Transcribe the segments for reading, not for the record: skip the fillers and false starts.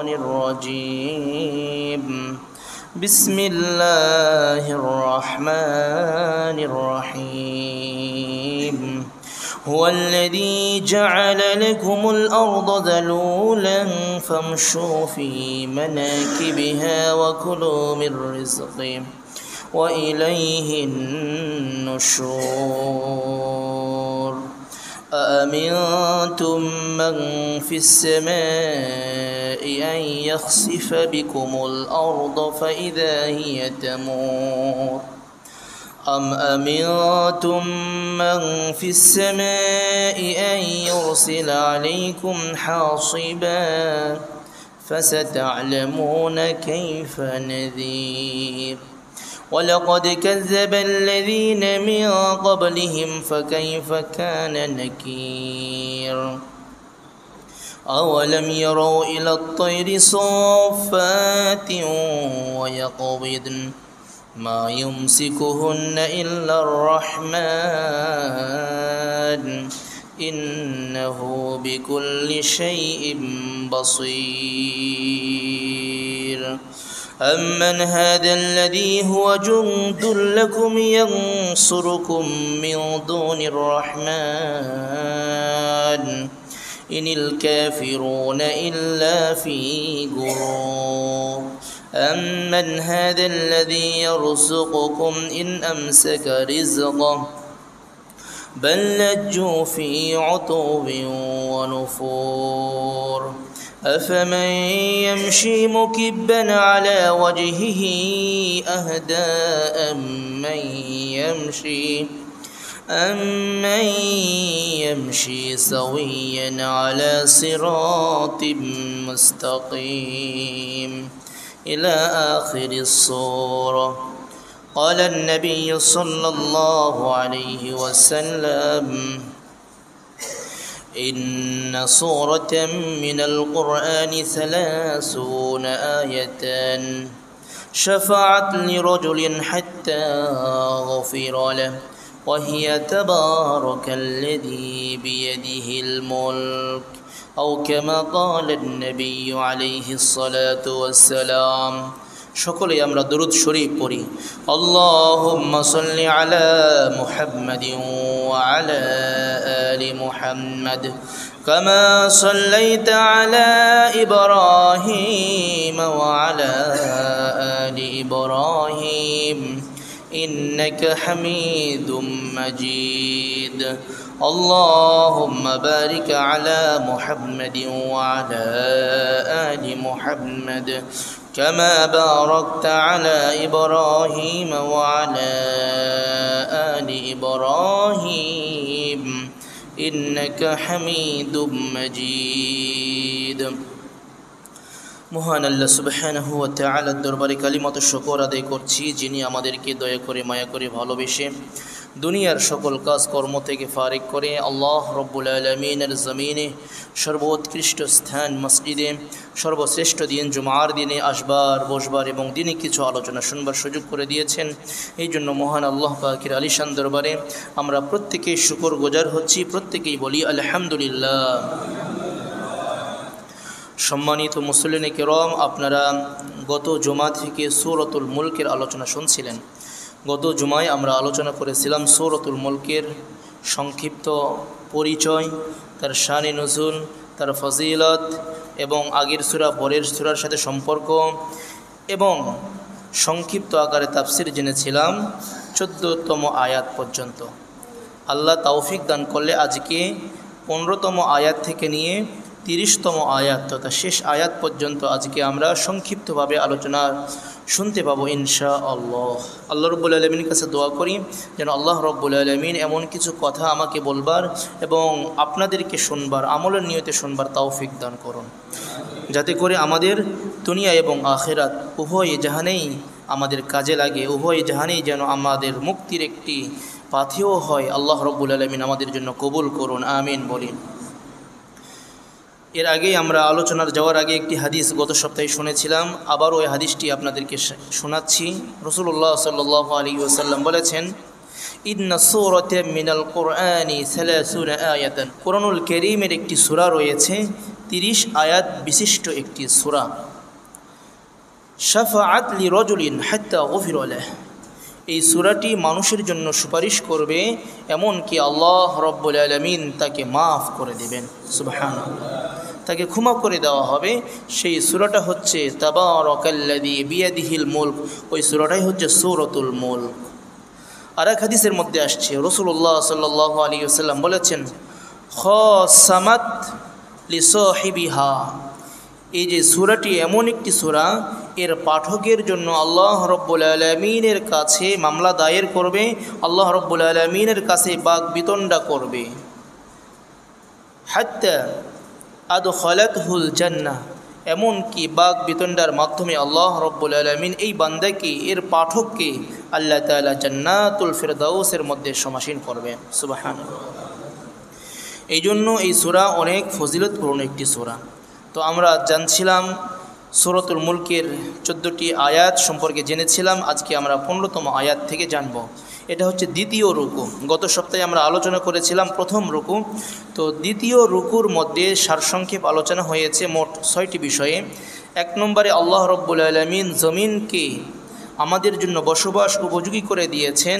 الرجيم بسم الله الرحمن الرحيم هو الذي جعل لكم الأرض ذلولا فامشوا في مناكبها وكلوا من رزقه وإليه النشور أأمنتم من في السماء أن يخسف بكم الأرض فإذا هي تمور أم أمنتم من في السماء أن يرسل عليكم حاصبا فستعلمون كيف نذير ولقد كذب الذين من قبلهم فكيف كان نكير أولم يروا إلى الطير صافات ويقبضن ما يمسكهن إلا الرحمن إنه بكل شيء بصير أمن هذا الذي هو جند لكم ينصركم من دون الرحمن إن الكافرون إلا في غرور أمن هذا الذي يرزقكم إن أمسك رزقه بل لجوا في عتو ونفور أفمن يمشي مكبا على وجهه أهدى أمن يمشي سويا على صراط مستقيم إلى آخر السورة. قال النبي صلى الله عليه وسلم إن سورة من القرآن 30 آية شفعت لرجل حتى غفر له وهي تبارك الذي بيده الملك أو كما قال النبي عليه الصلاة والسلام. সকলে আমরা দরুদ শরীফ পড়ি। আল্লাহুম্মা সাল্লি আলা মুহাম্মাদিন ওয়া আলা আলি মুহাম্মাদ কামা সাল্লাইতা আলা ইব্রাহিম ওয়া আলা আলি ইব্রাহিম ইন্নাকা হামিদুম মাজিদ। اللهم بارك على محمد وعلى آل محمد كما باركت على إبراهيم وعلى آل إبراهيم إنك حميد مجيد। মহান আল্লাহ সুবহানাহু ওয়া তাআলার দরবারে কালিমাত শুকর আদায় করছি, যিনি আমাদেরকে দয়া করে মায়া করে ভালোবেসে দুনিয়ার সকল কাজকর্ম থেকে ফারিক করে আল্লাহ রব্বুল আলামিনের জমিনে সর্বোৎকৃষ্ট স্থান মসজিদে সর্বশ্রেষ্ঠ দিন জুমার দিনে আসবার বসবার এবং দিনে কিছু আলোচনা শুনবার সুযোগ করে দিয়েছেন। এই জন্য মহান আল্লাহ পাকের আলিশান দরবারে আমরা প্রত্যেকেই শুকর গুজার হচ্ছি, প্রত্যেকেই বলি আলহামদুলিল্লাহ। সম্মানিত মুসলিম কিরাম, আপনারা গত জুমা থেকে সূরাতুল মুলকের আলোচনা শুনছিলেন। গত জুমায় আমরা আলোচনা করেছিলাম সূরাতুল মুলকের সংক্ষিপ্ত পরিচয়, তার শানে নুজুল, তার ফজিলত এবং আগের সূরা পরের সূরার সাথে সম্পর্ক এবং সংক্ষিপ্ত আকারে তাফসির জেনেছিলাম 14তম আয়াত পর্যন্ত। আল্লাহ তৌফিক দান করলে আজকে 15তম আয়াত থেকে নিয়ে 30তম আয়াত তথা শেষ আয়াত পর্যন্ত আজকে আমরা সংক্ষিপ্তভাবে আলোচনা শুনতে পাবো ইনশাআল্লাহ। আল্লাহ রব্বুল আলামিনের কাছে দোয়া করি যেন আল্লাহ রব্বুল আলামিন এমন কিছু কথা আমাকে বলবার এবং আপনাদেরকে শুনবার, আমলের নিয়তে শুনবার তৌফিক দান করুন, যাতে করে আমাদের দুনিয়া এবং আখিরাত উভয় জাহানেই আমাদের কাজে লাগে, উভয় জাহানেই যেন আমাদের মুক্তির একটি পাথেয় হয়। আল্লাহ রব্বুল আলামিন আমাদের জন্য কবুল করুন, আমিন বলি। এর আগে আমরা আলোচনার যাওয়ার আগে একটি হাদিস গত সপ্তাহে শুনেছিলাম, আবার ওই হাদিসটি আপনাদেরকে শোনাচ্ছি। রাসূলুল্লাহ সাল্লাল্লাহু আলাইহি ওয়াসাল্লাম বলেছেন, ইন্না সূরাতাম মিনাল কুরআনি 30 আয়াতান। কুরআনুল কারীমের একটি সূরা রয়েছে 30 আয়াত বিশিষ্ট একটি সূরা। শাফাআত লিরাজুলিন হাত্তা গুফিরা লাহু, এই সূরাটি মানুষের জন্য সুপারিশ করবে এমনকি আল্লাহ রাব্বুল আলামিন তাকে মাফ করে দেবেন। সুবহানাল্লাহ, তাকে ক্ষমা করে দেওয়া হবে। সেই সূরাটা হচ্ছে তাবারাকাল্লাযী বিয়াদিহিল মুলক, ওই সূরাটাই হচ্ছে সূরাতুল মুলক। আর এক হাদিসের মধ্যে আসছে রাসূলুল্লাহ সাল্লাল্লাহু আলাইহি ওয়াসাল্লাম বলেছেন, খাসামাত লিসাহিবিহা, এই যে সূরাটি এমন একটি সূরা, এর পাঠকের জন্য আল্লাহ রাব্বুল আলামিনের কাছে মামলা দায়ের করবে, আল্লাহ রাব্বুল আলামিনের কাছে বাকবিতণ্ডা করবে। হাত্তা আদখালাতহুল জান্নাহ, এমনকি বাকবিতণ্ডার মাধ্যমে আল্লাহ রাব্বুল আলামিন এই বান্দাকে, এর পাঠককে আল্লাহ তাআলা জান্নাতুল ফিরদাউসের মধ্যে সমাসীন করবে। সুবহানাল্লাহ। এই জন্য এই সূরা অনেক ফজিলতপূর্ণ একটি সূরা। তো আমরা জানছিলাম সূরাতুল মুলকের 14টি আয়াত সম্পর্কে জেনেছিলাম। আজকে আমরা 15তম আয়াত থেকে জানব। এটা হচ্ছে দ্বিতীয় রুকু। গত সপ্তাহে আমরা আলোচনা করেছিলাম প্রথম রুকু। তো দ্বিতীয় রুকুর মধ্যে সারসংক্ষেপ আলোচনা হয়েছে মোট 6টি বিষয়ে। 1 নম্বরে আল্লাহ রাব্বুল আলামিন জমিনকে আমাদের জন্য বসবাস উপযোগী করে দিয়েছেন,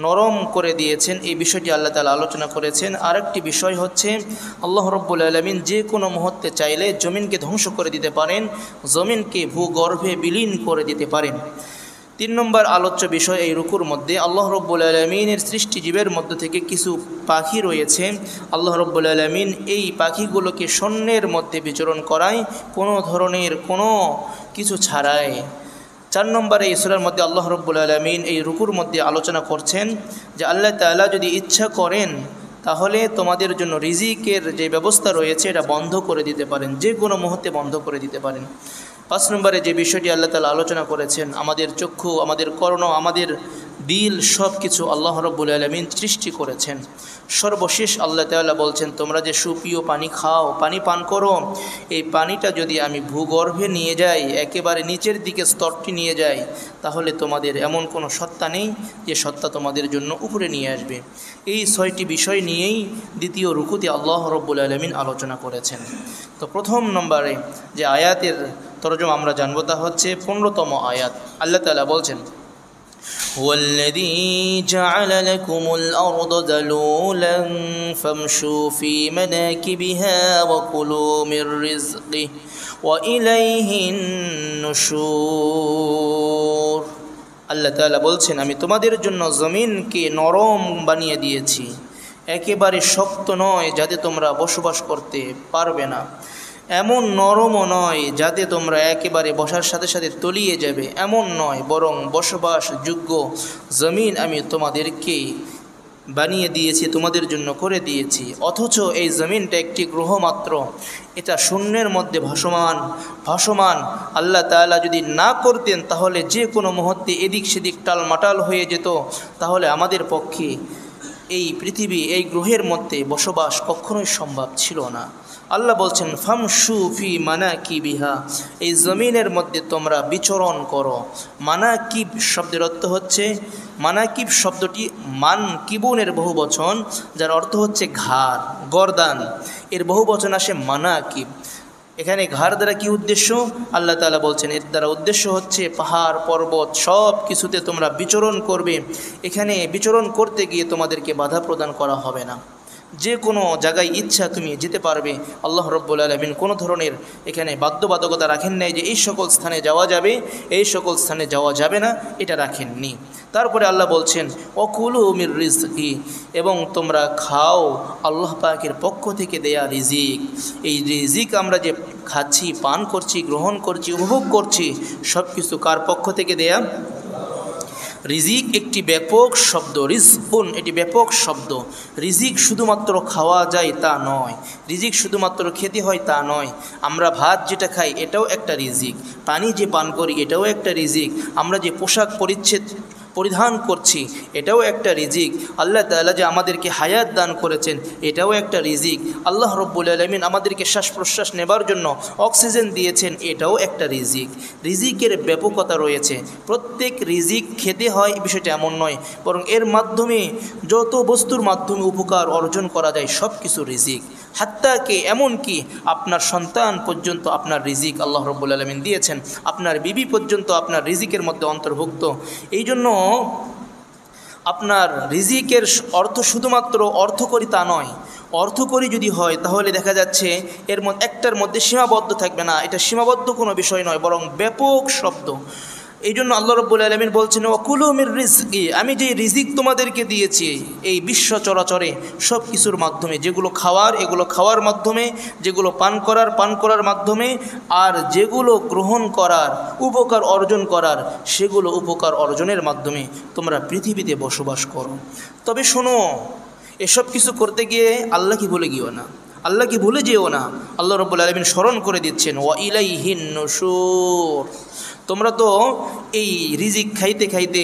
নরম করে দিয়েছেন, এই বিষয়টি আল্লাহ তাআলা আলোচনা করেছেন। আরেকটি বিষয় হচ্ছে আল্লাহ রাব্বুল আলামিন যে কোনো মুহূর্তে চাইলে জমিনকে ধ্বংস করে দিতে পারেন, জমিনকে ভূগর্ভে বিলীন করে দিতে পারেন। 3 নম্বর আলোচ্য বিষয় এই রুকুর মধ্যে আল্লাহ রাব্বুল আলামিনের সৃষ্টিজীবের মধ্য থেকে কিছু পাখি রয়েছে, আল্লাহ রাব্বুল আলামিন এই পাখিগুলোকে শূন্যের মধ্যে বিচরণ করায়, কোনো ধরনের কোনো কিছু ছাড়াই। 4 নম্বরে এই সূরার মধ্যে আল্লাহ রাব্বুল আলামিন এই রুকুর মধ্যে আলোচনা করছেন যে আল্লাহ তাআলা যদি ইচ্ছা করেন তাহলে তোমাদের জন্য রিজিকের যে ব্যবস্থা রয়েছে এটা বন্ধ করে দিতে পারেন, যে কোনো মুহূর্তে বন্ধ করে দিতে পারেন। 5 নম্বরে যে বিষয়টি আল্লাহ তাআলা আলোচনা করেছেন, আমাদের চক্ষু, আমাদের কর্ণ, আমাদের দিল, সব কিছু আল্লাহ রাব্বুল আলামিন সৃষ্টি করেছেন। সর্বশেষ আল্লাহ তাআলা বলছেন, তোমরা যে সুপেয় পানি খাও, পানি পান করো, এই পানিটা যদি আমি ভূগর্ভে নিয়ে যাই, একেবারে নিচের দিকে স্তরটি নিয়ে যাই, তাহলে তোমাদের এমন কোনো সত্তা নেই যে সত্তা তোমাদের জন্য উপরে নিয়ে আসবে। এই 6টি বিষয় নিয়েই দ্বিতীয় রুকুতে আল্লাহ রাব্বুল আলামিন আলোচনা করেছেন। তো প্রথম নম্বরে যে আয়াতের তরজমা আমরা জানবো তা হচ্ছে 15তম আয়াত। আল্লাহ তাআলা বলছেন, هو الذي جعل لكم الأرض ذلولا فامشوا في مناكبها وكلوا من رزقه وإليه النشور। আল্লাহ তাআলা বলছেন, আমি তোমাদের জন্য জমিনকে নরম বানিয়ে দিয়েছি, একেবারে শক্ত নয় যাতে তোমরা বসবাস করতে পারবে না, এমন নরমও নয় যাতে তোমরা একেবারে বসার সাথে সাথে তলিয়ে যাবে, এমন নয়, বরং বসবাসযোগ্য জমিন আমি তোমাদেরকে বানিয়ে দিয়েছি, তোমাদের জন্য করে দিয়েছি। অথচ এই জমিনটা একটি গ্রহ মাত্র, এটা শূন্যের মধ্যে ভাসমান। আল্লাহ তাআলা যদি না করতেন তাহলে যে কোনো মুহূর্তে এদিক সেদিক টালমাটাল হয়ে যেত, তাহলে আমাদের পক্ষে এই পৃথিবী, এই গ্রহের মধ্যে বসবাস কখনোই সম্ভব ছিল না। আল্লাহ বলছেন, ফামশু ফি মানাকিবিহা, এই জমিনের মধ্যে তোমরা বিচরণ করো। মানাকিব শব্দের অর্থ হচ্ছে, মানাকিব শব্দটি মানকিবুনের বহুবচন, যার অর্থ হচ্ছে ঘাড়, গর্দান, এর বহুবচন আসে মানাকিব। এখানে ঘাড় দ্বারা কি উদ্দেশ্য? আল্লাহ তাআলা বলছেন এর দ্বারা উদ্দেশ্য হচ্ছে পাহাড় পর্বত সব কিছুতে তোমরা বিচরণ করবে। এখানে বিচরণ করতে গিয়ে তোমাদেরকে বাধা প্রদান করা হবে না, যে কোনো জায়গায় ইচ্ছা তুমি যেতে পারবে। আল্লাহ রাব্বুল আলামিন কোনো ধরনের এখানে বাধ্যবাধকতা রাখেন নাই যে এই সকল স্থানে যাওয়া যাবে, এই সকল স্থানে যাওয়া যাবে না, এটা রাখেননি। তারপরে আল্লাহ বলছেন, ওয়াকুলু মির রিজকি, এবং তোমরা খাও আল্লাহ পাকের পক্ষ থেকে দেয়া রিজিক। এই রিজিক আমরা যে খাচ্ছি, পান করছি, গ্রহণ করছি, উপভোগ করছি, সব কিছু কার পক্ষ থেকে দেয়া? রিজিক একটি ব্যাপক শব্দ, রিজকুন এটি ব্যাপক শব্দ। রিজিক শুধুমাত্র খাওয়া যায় তা নয়, রিজিক শুধুমাত্র খেতে হয় তা নয়। আমরা ভাত যেটা খাই এটাও একটা রিজিক, পানি যে পান করি এটাও একটা রিজিক, আমরা যে পোশাক পরিচ্ছদ পরিধান করছি এটাও একটা রিজিক, আল্লাহ তাআলা যে আমাদেরকে হায়াত দান করেছেন এটাও একটা রিজিক, আল্লাহ রাব্বুল আলামিন আমাদেরকে শ্বাস প্রশ্বাস নেবার জন্য অক্সিজেন দিয়েছেন, এটাও একটা রিজিক। রিজিকের ব্যাপকতা রয়েছে, প্রত্যেক রিজিক খেতে হয় বিষয়টা এমন নয়, বরং এর মাধ্যমে যত বস্তুর মাধ্যমে উপকার অর্জন করা যায় সব কিছু রিজিক। হাত্তাকে এমনকি আপনার সন্তান পর্যন্ত আপনার রিজিক আল্লাহ রাব্বুল আলামিন দিয়েছেন, আপনার বিবি পর্যন্ত আপনার রিজিকের মধ্যে অন্তর্ভুক্ত। এই জন্য আপনার রিজিকের অর্থ শুধুমাত্র অর্থকরী তা নয়, অর্থকরী যদি হয় তাহলে দেখা যাচ্ছে এর মধ্যে একটার মধ্যে সীমাবদ্ধ থাকবে না, এটা সীমাবদ্ধ কোনো বিষয় নয়, বরং ব্যাপক শব্দ। এই জন্য আল্লাহ রাব্বুল আলামিন বলছেন ওয়াকুলু মির রিজকি, আমি যে রিজিক তোমাদেরকে দিয়েছি এই বিশ্ব চরাচরে সব কিছুর মাধ্যমে, যেগুলো খাওয়ার এগুলো খাওয়ার মাধ্যমে, যেগুলো পান করার মাধ্যমে, আর যেগুলো গ্রহণ করার উপকার অর্জন করার সেগুলো উপকার অর্জনের মাধ্যমে তোমরা পৃথিবীতে বসবাস করো। তবে শোনো, এসব কিছু করতে গিয়ে আল্লাহকে ভুলে গিয়েও না, আল্লাহকে ভুলে যেও না। আল্লাহ রাব্বুল আলামিন স্মরণ করে দিচ্ছেন ওয়া ইলাইহিন নুশুর। তোমরা তো এই রিজিক খাইতে খাইতে,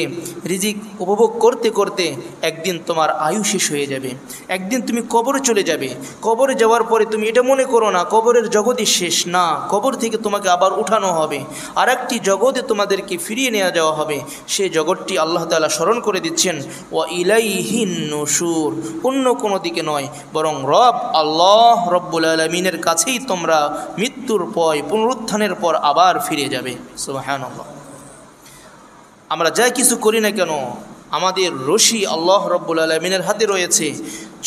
রিজিক উপভোগ করতে করতে একদিন তোমার আয়ু শেষ হয়ে যাবে, একদিন তুমি কবরে চলে যাবে। কবরে যাওয়ার পরে তুমি এটা মনে করো না কবরের জগৎই শেষ, না, কবর থেকে তোমাকে আবার উঠানো হবে, আর একটি জগতে তোমাদেরকে ফিরিয়ে নেওয়া যাওয়া হবে। সেই জগৎটি আল্লাহ তাআলা স্মরণ করে দিচ্ছেন ওয়া ইলাইহিন নুশুর, অন্য কোনো দিকে নয়, বরং রব আল্লাহ রব্বুল আলামিনের কাছেই তোমরা মৃত্যুর পর, পুনরুত্থানের পর আবার ফিরে যাবে। সুবহানাল্লাহ। আমরা যা কিছু করি না কেন আমাদের রশি আল্লাহ রব্বুল আলামিনের হাতে রয়েছে।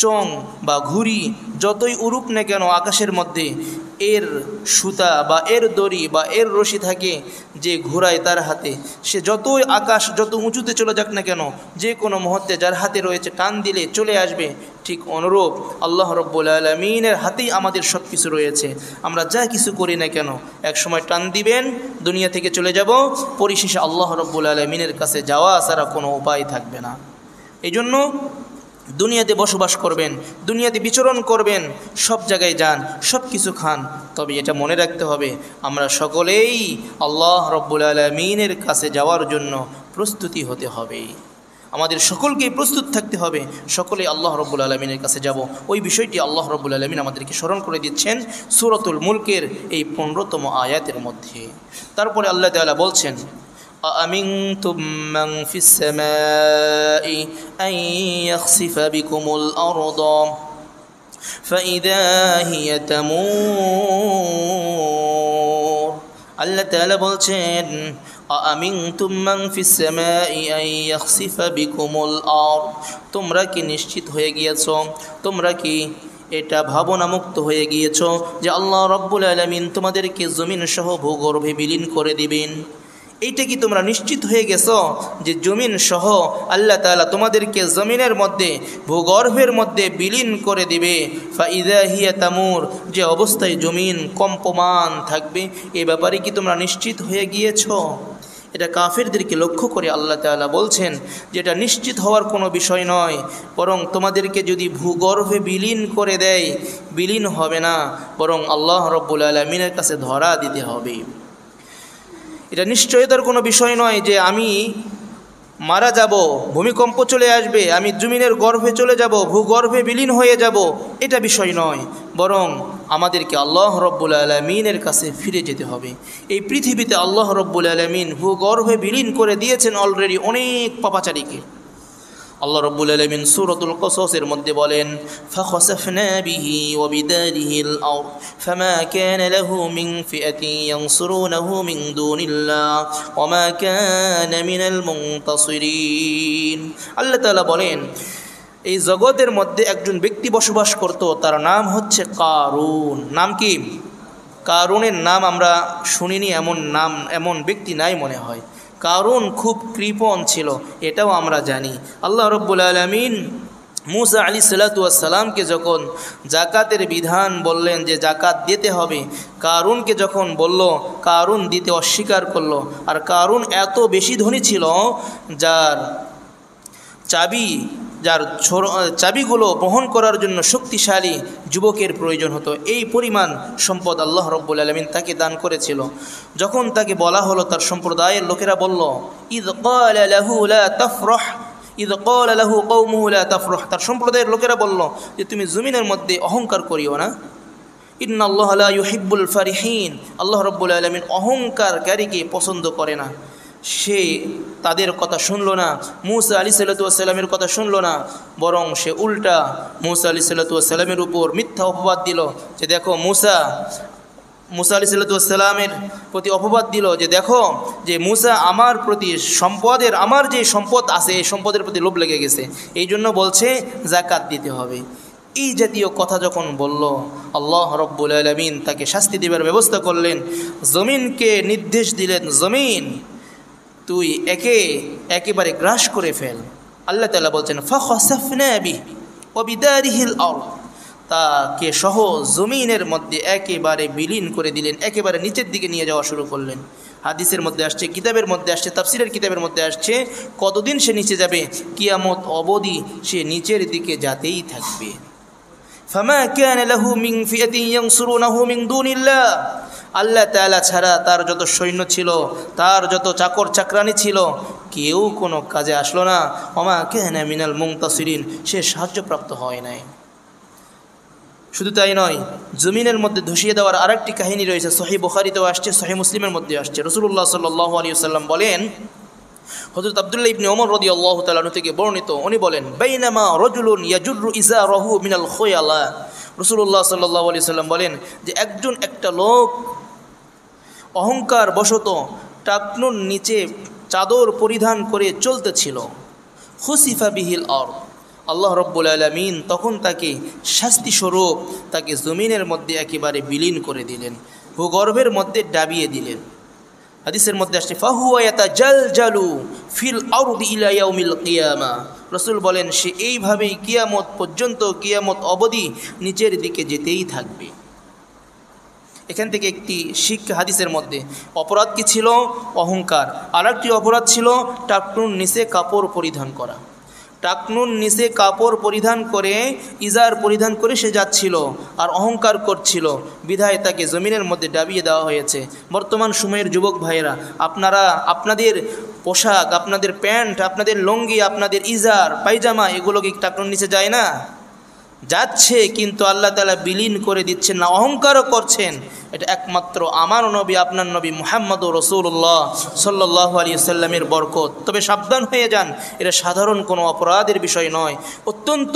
চং বা ঘুড়ি যতই উড়ুক না কেন আকাশের মধ্যে, এর সুতা বা এর দড়ি বা এর রশি থাকে যে ঘোরায় তার হাতে, সে যতই আকাশ যত উঁচুতে চলে যাক না কেন যে কোনো মুহূর্তে যার হাতে রয়েছে টান দিলে চলে আসবে। ঠিক অনুরূপ আল্লাহ রব্বুল আলামিনের হাতেই আমাদের সব কিছু রয়েছে। আমরা যা কিছু করি না কেন এক সময় টান দিবেন, দুনিয়া থেকে চলে যাব, পরিশেষে আল্লাহ রব্বুল আলামিনের কাছে যাওয়া ছাড়া কোনো উপায় থাকবে না। এই জন্য দুনিয়াতে বসবাস করবেন, দুনিয়াতে বিচরণ করবেন, সব জায়গায় যান, সব কিছু খান, তবে এটা মনে রাখতে হবে আমরা সকলেই আল্লাহ রব্বুল আলামিনের কাছে যাওয়ার জন্য প্রস্তুতি হতে হবে। আমাদের সকলকেই প্রস্তুত থাকতে হবে, সকলে আল্লাহ রব্বুল আলামিনের কাছে যাব। ওই বিষয়টি আল্লাহ রব্বুল আলামিন আমাদেরকে স্মরণ করে দিচ্ছেন সূরাতুল মুলকের এই 15তম আয়াতের মধ্যে। তারপরে আল্লাহ তাআলা বলছেন أأمنتم من في السماء أن يخسف بكم الأرض فإذا هي تمور। আল্লাহ তাআলা বলছেন أأمنتم من في السماء أن يخسف بكم الأرض, তোমরা কি নিশ্চিত হয়ে গিয়েছো, তোমরা কি এটা ভাবনামুক্ত হয়ে গিয়েছো যে আল্লাহ রব্বুল আলামিন তোমাদেরকে জমিন সহ ভূগর্ভে বিলীন করে দিবেন? এইটা কি তোমরা নিশ্চিত হয়ে গেছো যে জমিন সহ আল্লাহ তাআলা তোমাদেরকে জমিনের মধ্যে ভূগর্ভের মধ্যে বিলীন করে দিবে? ফাইদা হিয়া তামুর, যে অবস্থায় জমিন কম্পমান থাকবে, এ ব্যাপারে কি তোমরা নিশ্চিত হয়ে গিয়েছো? এটা কাফেরদেরকে লক্ষ্য করে আল্লাহ তাআলা বলছেন যে এটা নিশ্চিত হওয়ার কোনো বিষয় নয়, বরং তোমাদেরকে যদি ভূগর্ভে বিলীন করে দেয়, বিলীন হবে না, বরং আল্লাহ রব্বুল আলামিনের কাছে ধরা দিতে হবে। এটা নিশ্চয়তার কোনো বিষয় নয় যে আমি মারা যাব, ভূমিকম্প চলে আসবে, আমি জমিনের গর্ভে চলে যাব, ভূগর্ভে বিলীন হয়ে যাব, এটা বিষয় নয়, বরং আমাদেরকে আল্লাহ রব্বুল আলামিনের কাছে ফিরে যেতে হবে। এই পৃথিবীতে আল্লাহ রব্বুল আলামিন ভূগর্ভে বিলীন করে দিয়েছেন অলরেডি অনেক পাপাচারীকে। আল্লাহ রব্বুল আলামিন সূরাতুল কসসের মধ্যে বলেন ফাখাসাফনা বিহি ওয়া বিদারিহিল আরদ ফামা কানা লাহু মিন ফিআতিন ইয়ানসুরুনাহু মিন দুনিল্লাহ ওয়া মা কানা মিনাল মুনতাসিরিন। আল্লাহ তাআলা বলেন এই জগতের মধ্যে একজন ব্যক্তি বসবাস করত, তার নাম হচ্ছে কারুন। নাম কি? কারুনের নাম আমরা শুনিনি, এমন ব্যক্তি নাই মনে হয়। কারুন খুব কৃপণ ছিল, এটাও আমরা জানি। আল্লাহ রব্বুল আলামিন মূসা আলাইহিসসালাতু ওয়াসসালামকে যখন জাকাতের বিধান বললেন যে জাকাত দিতে হবে, কারুনকে যখন বলল, কারুন দিতে অস্বীকার করলো। আর কারুন এত বেশি ধনী ছিল যার চাবিগুলো বহন করার জন্য শক্তিশালী যুবকের প্রয়োজন হতো, এই পরিমাণ সম্পদ আল্লাহ রব্বুল আলামিন তাকে দান করেছিল। যখন তাকে বলা হলো, তার সম্প্রদায়ের লোকেরা বলল ইয ক্বালা লাহু লা তাফরাহ, ইয ক্বালা লাহু কওমুহু লা তাফরাহ, তার সম্প্রদায়ের লোকেরা বলল যে তুমি জমিনের মধ্যে অহংকার করিও না। ইন্নাল্লাহা লা ইউহিব্বুল ফারিহিন, আল্লাহ রব্বুল আলামিন অহংকারকারীকে পছন্দ করে না। সে তাদের কথা শুনল না, মূসা আলাইহিস সালামের কথা শুনল না, বরং সে উল্টা মূসা আলাইহিস সালামের উপর মিথ্যা অপবাদ দিল যে দেখো মূসা আলাইহিস সালামের প্রতি অপবাদ দিল যে দেখো যে মূসা আমার প্রতি আমার যে সম্পদ আছে এই সম্পদের প্রতি লোভ লেগে গেছে, এই জন্য বলছে যাকাত দিতে হবে। এই জাতীয় কথা যখন বলল, আল্লাহ রব্বুল আলামিন তাকে শাস্তি দেবার ব্যবস্থা করলেন। জমিনকে নির্দেশ দিলেন, জমিন তুই একেবারে গ্রাস করে ফেল। আল্লাহ তাআলা বলছেন ফাখাসাফনা বিহি ওয়া বিদারিহিল আরদ, তাকে সহ জমিনের মধ্যে একেবারে বিলীন করে দিলেন, একেবারে নিচের দিকে নিয়ে যাওয়া শুরু করলেন। হাদিসের মধ্যে আসছে, কিতাবের মধ্যে আসছে, তাফসিরের কিতাবের মধ্যে আসছে, কতদিন সে নিচে যাবে? কিয়ামত অবধি সে নিচের দিকে যেতেই থাকবে। ফামা কানা লাহু মিন ফিয়াতিন ইয়ানসুরুনাহু মিন দুনিল্লাহ, আল্লাহ তাআলা ছাড়া তার যত সৈন্য ছিল, তার যত চাকর চাকরানি ছিল, কেউ কোনো কাজে আসলো না। ওমা কানা মিনাল মুনতাসিরিন, সে সাহায্যপ্রাপ্ত হয় নাই। শুধু তাই নয়, জমিনের মধ্যে ধসিয়ে দেওয়ার আরেকটি কাহিনী রয়েছে, সহিহ বুখারীতেও আসছে, সহিহ মুসলিমের মধ্যে আসছে। রাসূলুল্লাহ সাল্লাল্লাহু আলাইহি ওয়াসাল্লাম বলেন, হযরত আব্দুল্লাহ ইবনে ওমর রাদিয়াল্লাহু তাআলা আনহু থেকে বর্ণিত, উনি বলেন বাইনামা রাজুলুন ইয়াজুরু ইজারাহু মিনাল খুয়ালা, রাসূলুল্লাহ সাল্লাল্লাহু আলাইহি ওয়াসাল্লাম বলেন যে একটা লোক অহংকার বশত টাকনুর নিচে চাদর পরিধান করে চলতেছিল। খুসিফা বিহিল আরদ, আল্লাহ রব্বুল আলামিন তখন তাকে শাস্তি স্বরূপ তাকে জমিনের মধ্যে একেবারে বিলীন করে দিলেন, ভূগর্ভের মধ্যে ডাবিয়ে দিলেন। হাদিসের মধ্যে আসছে ফাহুয়া ইয়াতাজালজালু ফিল আরদি ইলা ইয়াউমিল কিয়ামা, রাসূল বলেন সে এইভাবেই কিয়ামত পর্যন্ত, কিয়ামত অবধি নিচের দিকে যেতেই থাকবে। এখান থেকে একটি শিক্ষা হাদিসের মধ্যে, অপরাধ কি ছিল? অহংকার। আর একটি অপরাধ ছিল টাকনুর নিচে কাপড় পরিধান করা। টাকনুর নিচে কাপড় পরিধান করে, ইজার পরিধান করে সে যাচ্ছিল আর অহংকার করছিল, বিধায় তাকে জমিনের মধ্যে ডাবিয়ে দেওয়া হয়েছে। বর্তমান সময়ের যুবক ভাইয়েরা, আপনারা আপনাদের পোশাক, আপনাদের প্যান্ট, আপনাদের লুঙ্গি, আপনাদের ইজার পায়জামা, এগুলো কি টাকনুর নিচে যায় না? যাচ্ছে, কিন্তু আল্লাহ তাআলা বিলীন করে দিচ্ছেন না, অহংকারও করছেন। এটা একমাত্র আমার নবী, আপনার নবী মুহাম্মদুর রাসূলুল্লাহ সাল্লাল্লাহু আলাইহি ওয়াসাল্লামের বরকত। তবে সাবধান হয়ে যান, এটা সাধারণ কোনো অপরাধের বিষয় নয়, অত্যন্ত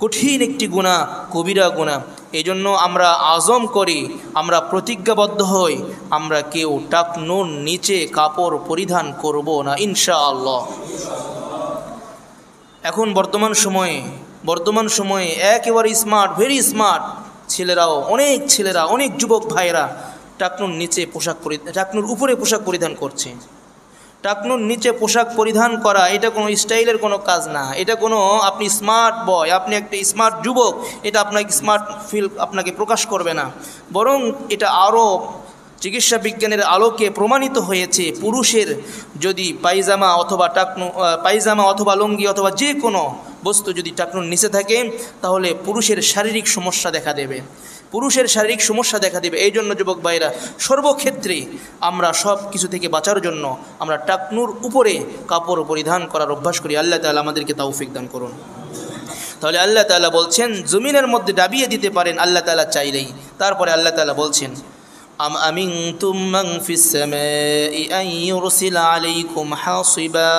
কঠিন একটি গুনাহ, কবিরা গুনাহ। এই জন্য আমরা আজম করি, আমরা প্রতিজ্ঞাবদ্ধ হই, আমরা কেউ টাকনুর নিচে কাপড় পরিধান করব না ইনশাআল্লাহ। এখন বর্তমান সময়ে একেবারে স্মার্ট, ভেরি স্মার্ট ছেলেরাও, অনেক যুবক ভাইয়েরা টাকনুর নিচে টাকনুর উপরে পোশাক পরিধান করছে। টাকনুর নিচে পোশাক পরিধান করা এটা কোনো স্টাইলের কোনো কাজ না, এটা কোনো আপনি স্মার্ট বয়, আপনি একটা স্মার্ট যুবক, এটা আপনাকে স্মার্ট ফিল আপনাকে প্রকাশ করবে না। বরং এটা আরও চিকিৎসা বিজ্ঞানের আলোকে প্রমাণিত হয়েছে, পুরুষের যদি পায়জামা অথবা লুঙ্গি অথবা যে কোনো বস্তু যদি টাকনুর নিচে থাকে, তাহলে পুরুষের শারীরিক সমস্যা দেখা দেবে। এই জন্য যুবক ভাইরা, সর্বক্ষেত্রে আমরা সব কিছু থেকে বাঁচার জন্য আমরা টাকনুর উপরে কাপড় পরিধান করার অভ্যাস করি। আল্লাহ তাআলা আমাদেরকে তৌফিক দান করুন। তাহলে আল্লাহ তাআলা বলছেন জমিনের মধ্যে ডাবিয়ে দিতে পারেন আল্লাহ তাআলা চাইলেই। তারপরে আল্লাহ তাআলা বলছেন আম আমিনতুম মান ফিস সামাই আন ইউরসিলা আলাইকুম হাসিবা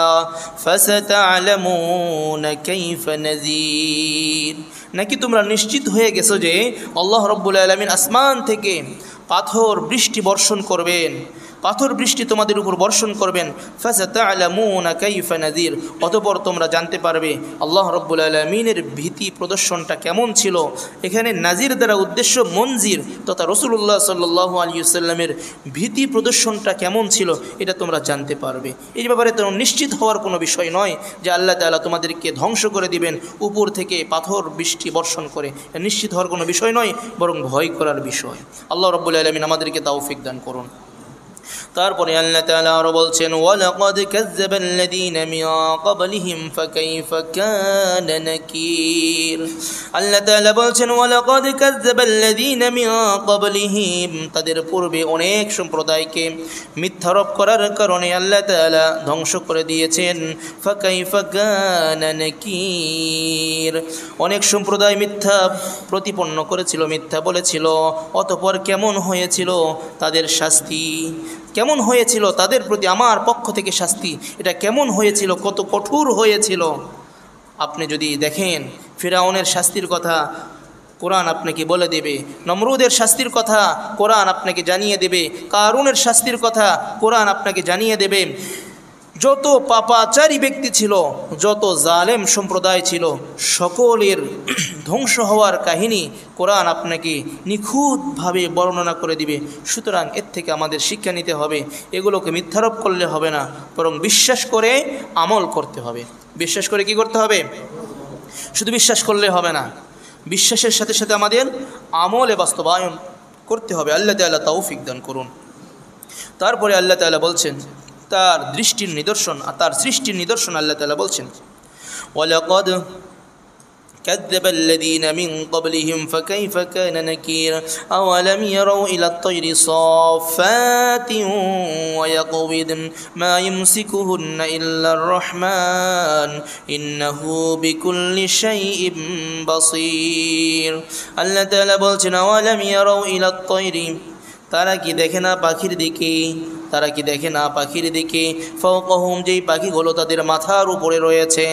ফাসাতা'লামুনা কাইফা নাযীর, নাকি তোমরা নিশ্চিত হয়ে গেছো যে আল্লাহ রাব্বুল আলামিন আসমান থেকে পাথর বৃষ্টি তোমাদের উপর বর্ষণ করবেন। ফাসাতা'লামুনা কাইফা নাযীর, অতঃপর তোমরা জানতে পারবে আল্লাহ রাব্বুল আলামিনের ভীতি প্রদর্শনটা কেমন ছিল। এখানে নাজির দ্বারা উদ্দেশ্য মনজির তথা রাসূলুল্লাহ সাল্লাল্লাহু আলাইহি ওয়াসাল্লামের ভীতি প্রদর্শনটা কেমন ছিল, এটা তোমরা জানতে পারবে। এই ব্যাপারে তোমরা নিশ্চিত হওয়ার কোনো বিষয় নয় যে আল্লাহ তাআলা তোমাদেরকে ধ্বংস করে দিবেন উপর থেকে পাথর বৃষ্টি বর্ষণ করে, নিশ্চিত হওয়ার কোনো বিষয় নয়, বরং ভয় করার বিষয়। আল্লাহ রাব্বুল আলামিন আমাদেরকে তৌফিক দান করুন। তারপরে আল্লাহ তাআলা আরো বলছেন ওয়ালাকাদ কাযযাবাল্লাযীনা মিন ক্বাবলিহিম ফাকাইফা কানা নাকির। আল্লাহ তাআলা বলছেন ওয়ালাকাদ কাযযাবাল্লাযীনা মিন ক্বাবলিহিম, তাদের পূর্বে অনেক সম্প্রদায়কে মিথ্যারোপ করার কারণে আল্লাহ তাআলা ধ্বংস করে দিয়েছেন। ফাকাইফা কানা নাকির, অনেক সম্প্রদায় মিথ্যা প্রতিপন্ন করেছিল, মিথ্যা বলেছিল, অতঃপর কেমন হয়েছিল তাদের শাস্তি। কেমন হয়েছিল তাদের প্রতি আমার পক্ষ থেকে শাস্তি, এটা কেমন হয়েছিল, কত কঠোর হয়েছিল। আপনি যদি দেখেন ফিরআউনের শাস্তির কথা কোরআন আপনাকে বলে দেবে, নমরুদের শাস্তির কথা কোরআন আপনাকে জানিয়ে দেবে, কারুনের শাস্তির কথা কোরআন আপনাকে জানিয়ে দেবে। যত পাপাচারী ব্যক্তি ছিল, যত জালেম সম্প্রদায় ছিল, সকলের ধ্বংস হওয়ার কাহিনী কোরআন আপনাকে নিখুঁতভাবে বর্ণনা করে দিবে। সুতরাং এর থেকে আমাদের শিক্ষা নিতে হবে, এগুলোকে মিথ্যারোপ করলে হবে না, বরং বিশ্বাস করে আমল করতে হবে। বিশ্বাস করে কি করতে হবে? শুধু বিশ্বাস করলে হবে না, বিশ্বাসের সাথে সাথে আমাদের আমলে বাস্তবায়ন করতে হবে। আল্লাহ তাআলা তৌফিক দান করুন। তারপরে আল্লাহ তাআলা বলছেন তার দৃষ্টির নিদর্শন, তার সৃষ্টির নিদর্শন আল্লাহ তাআলা বলছেন, ওয়ালাকাদ كذب الذين من قبلهم فكيف كان نكير أولم يروا إلى الطير صافات ويقبضن ما يمسكهن إلا الرحمن إنه بكل شيء بصير الله تعالى বলছেন أولم يروا إلى الطير তারা কি দেখে না পাখির দিকে, তারা কি দেখে না পাখির দিকে, ফাওকাহুম যেই পাখিগুলো তাদের মাথার উপরে রয়েছে,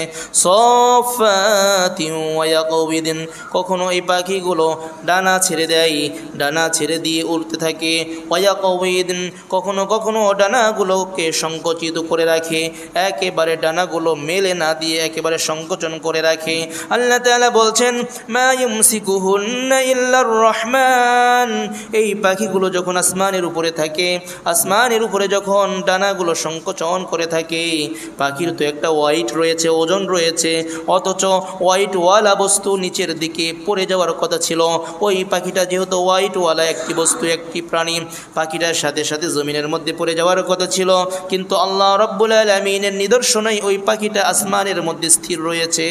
সাফাতিন ওয়া ইয়াকবিদিন কখনো এই পাখিগুলো ডানা ছেড়ে দেয়, ডানা ছেড়ে দিয়ে উড়তে থাকে, ওয়া ইয়াকবিদিন কখনো কখনো ডানাগুলোকে সংকুচিত করে রাখে, একেবারে ডানাগুলো মেলে না দিয়ে একেবারে সংকোচন করে রাখে। আল্লাহ তাআলা বলছেন মা ইউমসিকুহুন্না ইল্লার রহমান, এই পাখিগুলো যখন আসমানের উপরে থাকে, আসমানের উপরে যখন ডানাগুলো সংকোচন করে থাকে, পাখির তো একটা ওয়াইট রয়েছে, ওজন রয়েছে, অথচ ওয়াইটওয়ালা বস্তু নিচের দিকে পড়ে যাওয়ার কথা ছিল। ওই পাখিটা যেহেতু ওয়াইটওয়ালা একটি বস্তু, একটি প্রাণী, পাখিটার সাথে সাথে জমিনের মধ্যে পড়ে যাওয়ার কথা ছিল, কিন্তু আল্লাহ রাব্বুল আলামিনের নিদর্শনে ওই পাখিটা আসমানের মধ্যে স্থির রয়েছে।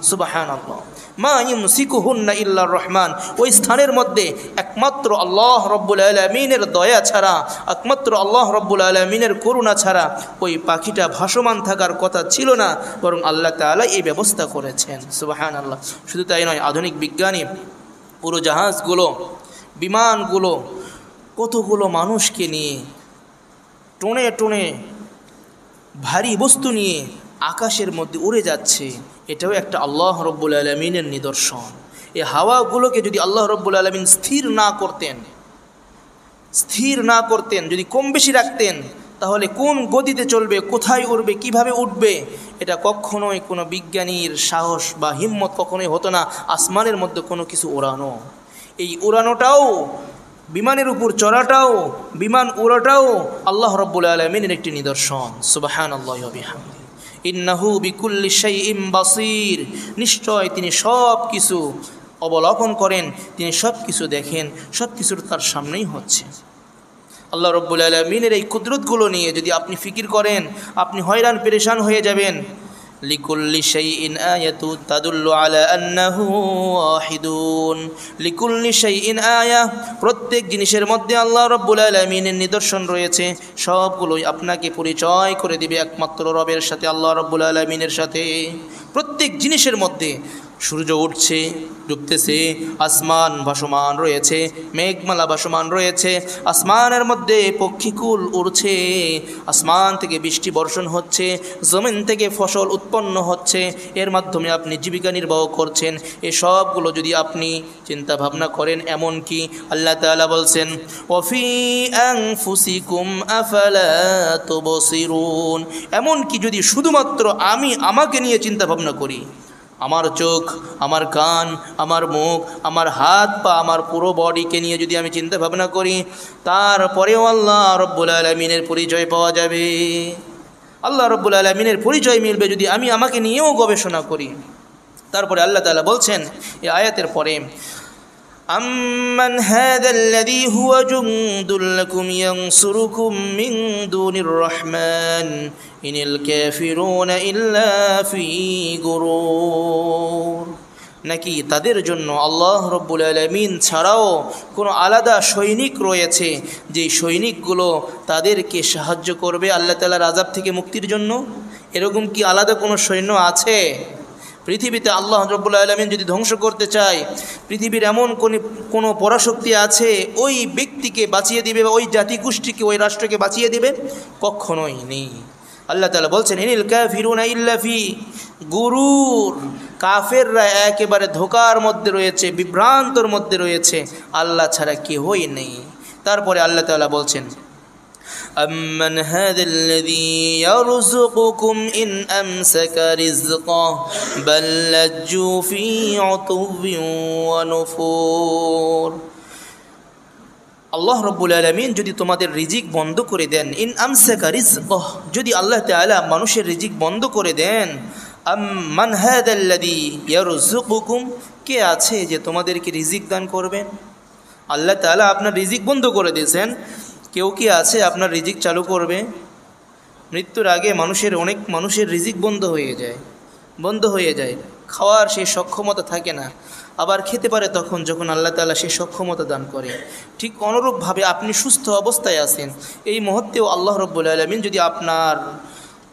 সুবহানাল্লাহ। মা ইউমসিকুহুন্না ইল্লার রহমান, ওই স্থানের মধ্যে একমাত্র আল্লাহ রাব্বুল আলামিনের দয়া ছাড়া, একমাত্র আল্লাহ রাব্বুল আলামিনের করুণা ছাড়া ওই পাখিটা ভাসমান থাকার কথা ছিল না, বরং আল্লাহ তাআলা এই ব্যবস্থা করেছেন। সুবহানাল্লাহ। শুধু তাই নয়, আধুনিক বিজ্ঞানী উড়োজাহাজগুলো, বিমানগুলো কতগুলো মানুষকে নিয়ে টনে টনে ভারী বস্তু নিয়ে আকাশের মধ্যে উড়ে যাচ্ছে, এটাও একটা আল্লাহ রাব্বুল আলামিনের নিদর্শন। এই হাওয়াগুলোকে যদি আল্লাহ রাব্বুল আলামিন স্থির না করতেন, যদি কম বেশি রাখতেন, তাহলে কোন গতিতে চলবে, কোথায় উড়বে, কিভাবে উঠবে, এটা কখনোই কোনো বিজ্ঞানীর সাহস বা হিম্মত কখনোই হতো না আসমানের মধ্যে কোনো কিছু ওড়ানো। এই উড়ানোটাও, বিমানের উপর চড়াটাও, বিমান উড়াটাও আল্লাহ রাব্বুল আলামিনের একটি নিদর্শন। সুবহানাল্লাহি ওয়া বিহামদিহি। ইন্নাহু বিকুল্লি শাইইন বাসীর, নিশ্চয় তিনি সব কিছু অবলোকন করেন, তিনি সব কিছু দেখেন, সব কিছুর তার সামনেই হচ্ছে। আল্লাহ রাব্বুল আলামিনের এই কুদরতগুলো নিয়ে যদি আপনি ফিকির করেন, আপনি হয়রান পেরেশান হয়ে যাবেন। লিকুল্লি শাইইন আয়াতু তাদুল্লু আলা আন্নাহু ওয়াহিদুন, লিকুল্লি শাইইন আয়া, প্রত্যেক জিনিসের মধ্যে আল্লাহ রাব্বুল আলামিনের নিদর্শন রয়েছে, সবগুলোই আপনাকে পরিচয় করে দিবে একমাত্র রবের সাথে, আল্লাহ রাব্বুল আলামিনের সাথে। প্রত্যেক জিনিসের মধ্যে সূর্য উঠছে, ডুবতেছে, আসমান ভাসমান রয়েছে, মেঘমালা ভাসমান রয়েছে, আসমানের মধ্যে পক্ষীকুল উড়ছে, আসমান থেকে বৃষ্টি বর্ষণ হচ্ছে, জমিন থেকে ফসল উৎপন্ন হচ্ছে, এর মাধ্যমে আপনি জীবিকা নির্বাহ করছেন। এই সবগুলো যদি আপনি চিন্তা ভাবনা করেন, এমন কি আল্লাহ তাআলা বলছেন ওয়াফি আনফুসিকুম আফালা তুবসিরুন, এমন কি যদি শুধুমাত্র আমি আমাকে নিয়ে চিন্তা ভাবনা করি, আমার চোখ, আমার কান, আমার মুখ, আমার হাত পা, আমার পুরো বডিকে নিয়ে যদি আমি চিন্তা ভাবনা করি, তারপরেও আল্লাহ রাব্বুল আলামিনের পরিচয় পাওয়া যাবে। আল্লাহ রাব্বুল আলামিনের পরিচয় মিলবে যদি আমি আমাকে নিয়েও গবেষণা করি। তারপরে আল্লাহ তাআলা বলছেন এই আয়াতের পরে, আম্মান হাযাল্লাযী হুয়া জুনদুল লাকুম ইয়ানসুরুকুম মিন দুনির রহমান ইনিল কাফিরুনা ইল্লা ফি গুরুর, নাকি তাদের জন্য আল্লাহ রাব্বুল আলামিন ছাড়াও কোনো আলাদা সৈনিক রয়েছে, যে সৈনিকগুলো তাদেরকে সাহায্য করবে আল্লাহ তাআলার আযাব থেকে মুক্তির জন্য? এরকম কি আলাদা কোনো সৈন্য আছে? পৃথিবীতে আল্লাহ রাব্বুল আলামিন যদি ধ্বংস করতে চায়, পৃথিবীর এমন কোনো পরাশক্তি আছে ওই ব্যক্তিকে বাঁচিয়ে দিবে বা ওই জাতিগোষ্ঠীকে, ওই রাষ্ট্রকে বাঁচিয়ে দিবে? কখনোই নেই। আল্লাহ তাআলা বলছেন, ইনিল কাফিরুনা ইল্লা ফি গুরুর, কাফেররা একেবারে ধোকার মধ্যে রয়েছে, বিভ্রান্তর মধ্যে রয়েছে, আল্লাহ ছাড়া কেউই নেই। তারপরে আল্লাহ তাআলা বলছেন, أَمَّنْ هَذَا الَّذِي يَرْزُقُكُمْ إِنْ أَمْسَكَ رِزْقَهُ بَلْ لَجُّوا فِي عُتُوٍّ وَنُفُورٍ। আল্লাহ রাব্বুল আলামিন যদি তোমাদের রিজিক বন্ধ করে দেন, ইন আমসাকা রিজকাহ, যদি আল্লাহ তাআলা মানুষের রিজিক বন্ধ করে দেন, আম্মান হাযাল্লাযী ইয়ারযুকুকুম, কে আছে যে তোমাদেরকে রিজিক দান করবেন? আল্লাহ তাআলা আপনার রিজিক বন্ধ করে দিয়েছেন, কেউ কি আছে আপনার রিজিক চালু করবে? মৃত্যুর আগে অনেক মানুষের রিজিক বন্ধ হয়ে যায়, খাওয়ার সেই সক্ষমতা থাকে না, আবার খেতে পারে তখন যখন আল্লাহ তাআলা সেই সক্ষমতা দান করে। ঠিক অনুরূপভাবে আপনি সুস্থ অবস্থায় আছেন, এই মুহূর্তেও আল্লাহ রাব্বুল আলামিন যদি আপনার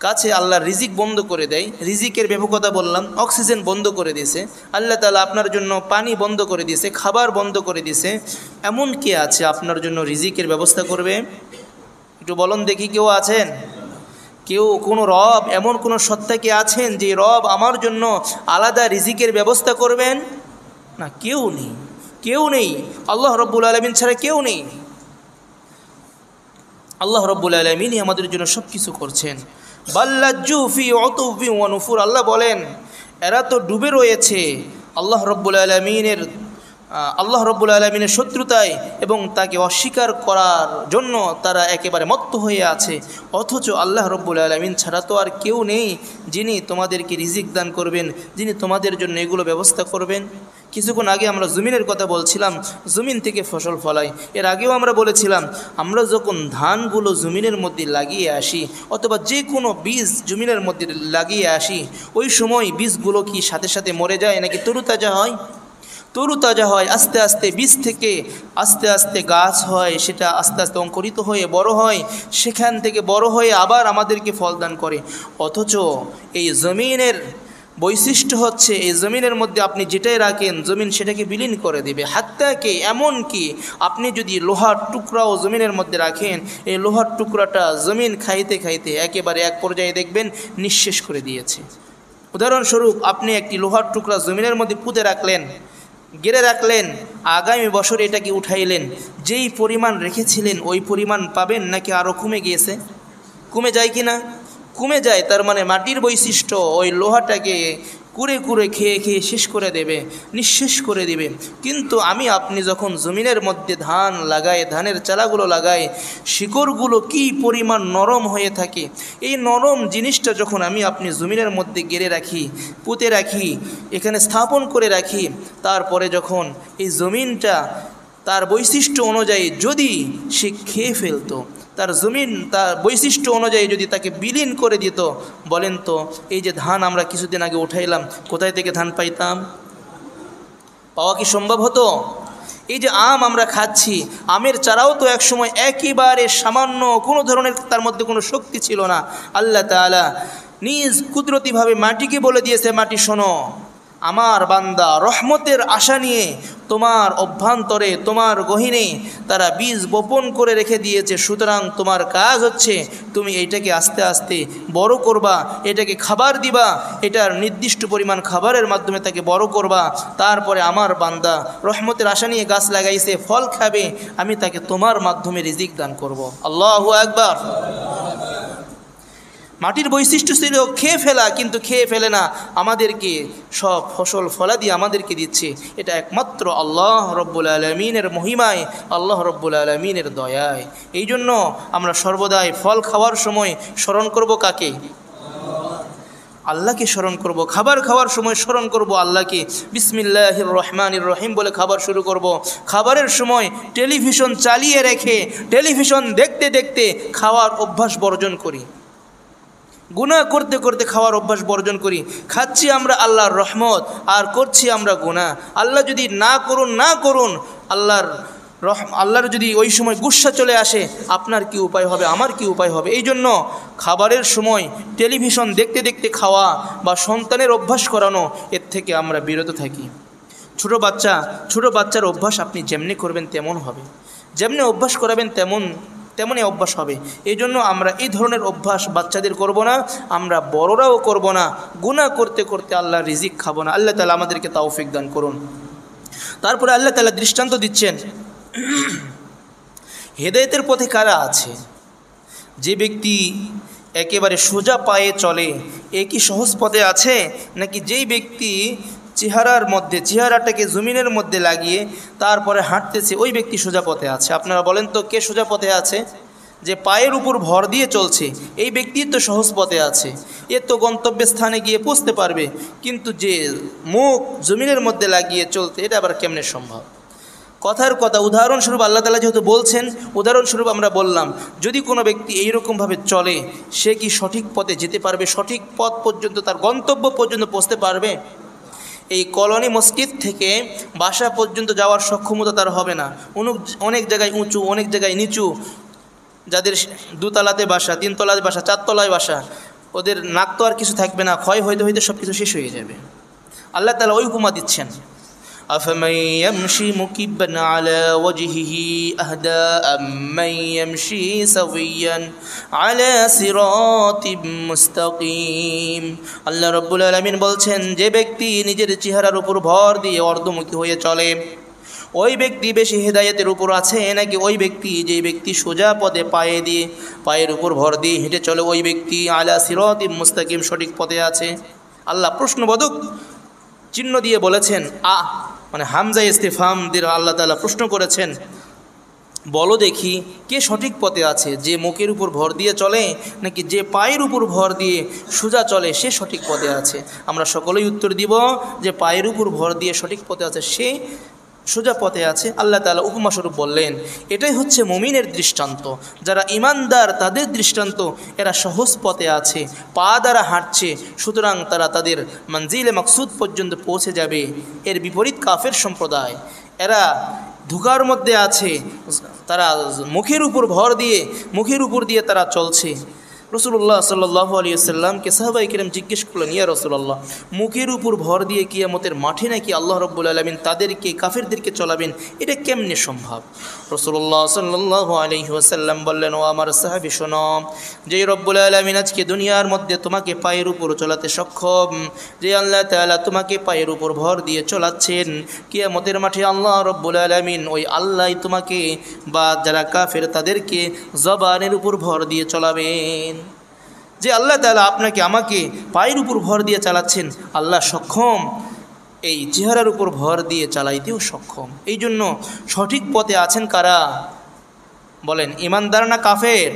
কাছে আল্লাহর রিজিক বন্ধ করে দেয়, রিজিকের ব্যাপকতা বললাম, অক্সিজেন বন্ধ করে দিয়েছে, আল্লাহ তাআলা আপনার জন্য পানি বন্ধ করে দিয়েছে, খাবার বন্ধ করে দিয়েছে, এমন কে আছে আপনার জন্য রিজিকের ব্যবস্থা করবে? একটু বলুন দেখি, কেউ আছেন? কোনো রব, এমন কোনো সত্তা কে আছেন যে রব আমার জন্য আলাদা রিজিকের ব্যবস্থা করবেন? না, কেউ নেই। আল্লাহ রাব্বুল আলামিন ছাড়া কেউ নেই। আল্লাহ রাব্বুল আলামিনই আমাদের জন্য সব কিছু করছেন। বাল্লাজ্জু ফি উতুবিন ওয়া নুফুর, আল্লাহ বলেন এরা তো ডুবে রয়েছে আল্লাহ রাব্বুল আলামিনের শত্রুতায় এবং তাকে অস্বীকার করার জন্য তারা একেবারে মত্ত হয়ে আছে। অথচ আল্লাহ রাব্বুল আলামিন ছাড়া তো আর কেউ নেই যিনি তোমাদেরকে রিজিক দান করবেন, যিনি তোমাদের জন্য এগুলো ব্যবস্থা করবেন। কিছুক্ষণ আগে আমরা জমিনের কথা বলছিলাম, জমিন থেকে ফসল ফলাই। এর আগেও আমরা বলেছিলাম, আমরা যখন ধানগুলো জমিনের মধ্যে লাগিয়ে আসি অথবা যে কোনো বীজ জমিনের মধ্যে লাগিয়ে আসি, ওই সময় বীজগুলো কি সাথে সাথে মরে যায় নাকি তরুতাজা হয়? তরুতাজা হয়। আস্তে আস্তে বীজ থেকে আস্তে আস্তে গাছ হয়, সেটা আস্তে আস্তে অঙ্কুরিত হয়ে বড় হয়, সেখান থেকে বড় হয়ে আবার আমাদেরকে ফল দান করে। অথচ এই জমিনের বৈশিষ্ট্য হচ্ছে, এই জমিনের মধ্যে আপনি যেটাই রাখেন জমিন সেটাকে বিলীন করে দেবে। হাত্তাকে এমনকি আপনি যদি লোহার টুকরাও জমিনের মধ্যে রাখেন, এই লোহার টুকরাটা জমিন খাইতে খাইতে একেবারে এক পর্যায়ে দেখবেন নিঃশেষ করে দিয়েছে। উদাহরণস্বরূপ, আপনি একটি লোহার টুকরা জমিনের মধ্যে পুঁতে রাখলেন, গেড়ে রাখলেন, আগামী বছর এটাকে উঠাইলেন, যেই পরিমাণ রেখেছিলেন ওই পরিমাণ পাবেন নাকি আরও কমে গিয়েছে? কমে যায় কি না? কমে যায়। তার মানে মাটির বৈশিষ্ট্য ওই লোহাটাকে কুরে কুরে খেয়ে খেয়ে শেষ করে দেবে, নিঃশেষ করে দেবে। কিন্তু আপনি যখন জমিনের মধ্যে ধান লাগায়, ধানের চারাগুলো লাগায়, শিকড়গুলো কি পরিমাণ নরম হয়ে থাকে। এই নরম জিনিসটা যখন আপনি জমিনের মধ্যে গেড়ে রাখি, পুঁতে রাখি, এখানে স্থাপন করে রাখি, তারপরে যখন এই জমিনটা তার বৈশিষ্ট্য অনুযায়ী যদি সে খেয়ে ফেলতো, তার বৈশিষ্ট্য অনুযায়ী যদি তাকে বিলীন করে দিত, বলেন তো এই যে ধান আমরা কিছুদিন আগে উঠাইলাম, কোথায় থেকে ধান পাইতাম? পাওয়া কি সম্ভব হতো? এই যে আম আমরা খাচ্ছি, আমের চারাও তো একসময় একেবারে সামান্য, কোনো ধরনের তার মধ্যে কোনো শক্তি ছিল না। আল্লাহ তাআলা নিজ কুদরতিভাবে মাটিকে বলে দিয়েছে, মাটি শোনো, আমার বান্দা রহমতের আশা নিয়ে তোমার অভ্যন্তরে, তোমার গহীনে তারা বীজ বপন করে রেখে দিয়েছে। সুতরাং তোমার কাজ হচ্ছে তুমি এইটাকে আস্তে আস্তে বড় করবা, এটাকে খাবার দিবা, এটার নির্দিষ্ট পরিমাণ খাবারের মাধ্যমে তাকে বড় করবা। তারপরে আমার বান্দা রহমতের আশা নিয়ে গাছ লাগাইছে, ফল খাবে, আমি তাকে তোমার মাধ্যমে রিজিক দান করব। আল্লাহু আকবার। মাটির বৈশিষ্ট্য ছিল খেয়ে ফেলা, কিন্তু খেয়ে ফেলে না, আমাদেরকে সব ফসল ফলাদি আমাদেরকে দিচ্ছে। এটা একমাত্র আল্লাহ রব্বুল আলামিনের মহিমায়, আল্লাহ রব্বুল আলামিনের দয়ায়। এই জন্য আমরা সর্বদাই ফল খাওয়ার সময় স্মরণ করব কাকে? আল্লাহকে স্মরণ করব। খাবার খাওয়ার সময় স্মরণ করব আল্লাহকে। বিসমিল্লাহির রহমানির রহিম বলে খাবার শুরু করব। খাবারের সময় টেলিভিশন চালিয়ে রেখে টেলিভিশন দেখতে দেখতে খাওয়ার অভ্যাস বর্জন করি। গুনাহ করতে করতে খাওয়ার অভ্যাস বর্জন করি। খাচ্ছি আমরা আল্লাহর রহমত আর করছি আমরা গুনাহ। আল্লাহ যদি না করুন আল্লাহর আল্লাহর যদি ওই সময় গুসা চলে আসে, আপনার কি উপায় হবে, আমার কি উপায় হবে? এই জন্য খাবারের সময় টেলিভিশন দেখতে দেখতে খাওয়া বা সন্তানের অভ্যাস করানো, এর থেকে আমরা বিরত থাকি। ছোটো বাচ্চার অভ্যাস আপনি যেমনি করবেন তেমন হবে, যেমনি অভ্যাস করাবেন তেমনই অভ্যাস হবে। এই জন্য আমরা এই ধরনের অভ্যাস বাচ্চাদের করব না, আমরা বড়রাও করব না। গুনাহ করতে করতে আল্লাহর রিজিক খাবো না। আল্লাহ তাআলা আমাদেরকে তৌফিক দান করুন। তারপরে আল্লাহ তাআলা দৃষ্টান্ত দিচ্ছেন, হেদায়েতের পথে কারা আছে? যে ব্যক্তি একেবারে সোজা পায়ে চলে, এ কি সহজ পথে আছে? নাকি যেই ব্যক্তি চেহারাটাকে জমিনের মধ্যে লাগিয়ে তারপরে হাঁটতেছে, ওই ব্যক্তি সোজা পথে আছে? আপনারা বলেন তো, কে সোজা পথে আছে? যে পায়ের উপর ভর দিয়ে চলছে, এই ব্যক্তি তো সহজ পথে আছে, এ তো গন্তব্যের স্থানে গিয়ে পৌঁছতে পারবে। কিন্তু যে মুখ জমিনের মধ্যে লাগিয়ে চলতে, এটা আবার কেমনে সম্ভব? কথার কথা, উদাহরণস্বরূপ আল্লাহ তাআলা যেহেতু বলছেন, উদাহরণস্বরূপ আমরা বললাম, যদি কোনো ব্যক্তি এইরকমভাবে চলে, সে কি সঠিক পথে যেতে পারবে? সঠিক পথ পর্যন্ত, তার গন্তব্য পর্যন্ত পৌঁছতে পারবে? এই কলোনি মসজিদ থেকে বাসা পর্যন্ত যাওয়ার সক্ষমতা তার হবে না। অনেক জায়গায় উঁচু, অনেক জায়গায় নিচু। যাদের দুতলাতে বাসা, তিনতলায় বাসা, চারতলায় বাসা, ওদের নাক তো আর কিছু থাকবে না, ক্ষয় হইতে হইতে সব কিছু শেষ হয়ে যাবে। আল্লাহ তাআলা ওই উপমা দিচ্ছেন, أفمن يمشي مكبا على وجهه أهدى أمن يمشي سويا على صراط مستقيم। আল্লাহ রাব্বুল আলামিন বলছেন, যে ব্যক্তি নিজের চেহারার উপর ভর দিয়ে অর্ধমুখী হয়ে চলে, ওই ব্যক্তি বেশি হেদায়েতের উপর আছে নাকি ওই ব্যক্তি যে ব্যক্তি সোজা পথে পায়ের উপর ভর দিয়ে হেঁটে চলে, ওই ব্যক্তি আলা সিরাতিম মুস্তাকিম সঠিক পথে আছে? আল্লাহ প্রশ্নবোধক চিহ্ন দিয়ে বলেছেন, মানে হামজা ইস্তিফহাম দিয়ে আল্লাহ তাআলা প্রশ্ন করেছেন, বলো দেখি কে সঠিক পথে আছে? যে মুখের উপর ভর দিয়ে চলে নাকি যে পায়ের উপর ভর দিয়ে সোজা চলে, সে সঠিক পথে আছে? আমরা সকলেই উত্তর দিব যে পায়ের উপর ভর দিয়ে সঠিক পথে আছে, সে সোজা পথে আছে। আল্লাহ তাআলা উপমাস্বরূপ বললেন, এটাই হচ্ছে মুমিনের দৃষ্টান্ত। যারা ঈমানদার তাদের দৃষ্টান্ত, এরা সহজ পথে আছে, পা দ্বারা হাঁটছে, সুতরাং তারা তাদের মঞ্জিলে মাকসুদ পর্যন্ত পৌঁছে যাবে। এর বিপরীত কাফের সম্প্রদায়, এরা ধোঁকার মধ্যে আছে, তারা মুখের উপর দিয়ে তারা চলছে। রাসূলুল্লাহ সাল্লাল্লাহু আলাইহি ওয়াসাল্লামকে সাহাবায়ে কেরাম জিজ্ঞেস করলেন, ইয়া রাসূলুল্লাহ, মুখের উপর ভর দিয়ে কিয়ামতের মাঠে নাকি আল্লাহ রাব্বুল আলামিন তাদেরকে, কাফেরদেরকে চলাবেন, এটা কেমনে সম্ভব? রাসূলুল্লাহ সাল্লাল্লাহু আলাইহি ওয়াসাল্লাম বললেন, ও আমার সাহাবী শোনো, যে রব্বুল আলামিন আজকে দুনিয়ার মধ্যে তোমাকে পায়ের উপর চলাতে সক্ষম, যে আল্লাহ তাআলা তোমাকে পায়ের উপর ভর দিয়ে চলাচ্ছেন, কিয়ামতের মাঠে আল্লাহ রাব্বুল আলামিন ওই আল্লাহই তোমাকে বা যারা কাফের তাদেরকে জবানের উপর ভর দিয়ে চলাবেন। যে আল্লাহ তাআলা আপনাকে আমাকে পায়ের উপর ভর দিয়ে চালাচ্ছেন, আল্লাহ সক্ষম এই চেহারার উপর ভর দিয়ে চালাইতেও সক্ষম। এই জন্য সঠিক পথে আছেন কারা? বলেন, ঈমানদার না কাফের?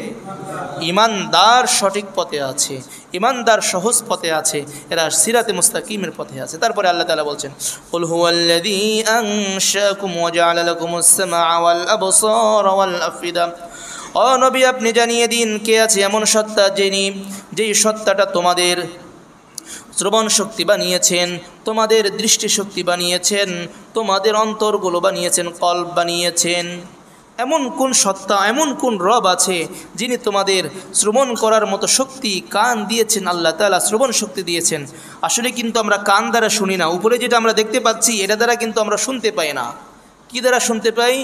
ঈমানদার সঠিক পথে আছে, ঈমানদার সহজ পথে আছে, এরা সিরাতে মুস্তাকিমের পথে আছে। তারপরে আল্লাহ তাআলা বলছেন, কুল হুয়াল্লাযী আনশাকুম ওয়া জাআলা লাকুমুস সামআ ওয়াল আবসারা ওয়াল আফইদা। ও নবী, আপনি জানিয়ে দিন, কে আছে এমন সত্তা যেই সত্তাটা তোমাদের শ্রবণ শক্তি বানিয়েছেন, তোমাদের দৃষ্টিশক্তি বানিয়েছেন, তোমাদের অন্তরগুলো বানিয়েছেন, কল্ব বানিয়েছেন। এমন কোন সত্তা, এমন কোন রব আছে যিনি তোমাদের শ্রবণ করার মতো শক্তি, কান দিয়েছেন? আল্লাহ তাআলা শ্রবণ শক্তি দিয়েছেন। আসলে কিন্তু আমরা কান দ্বারা শুনি না, উপরে যেটা আমরা দেখতে পাচ্ছি এটা দ্বারা কিন্তু আমরা শুনতে পাই না। কি দ্বারা শুনতে পাই?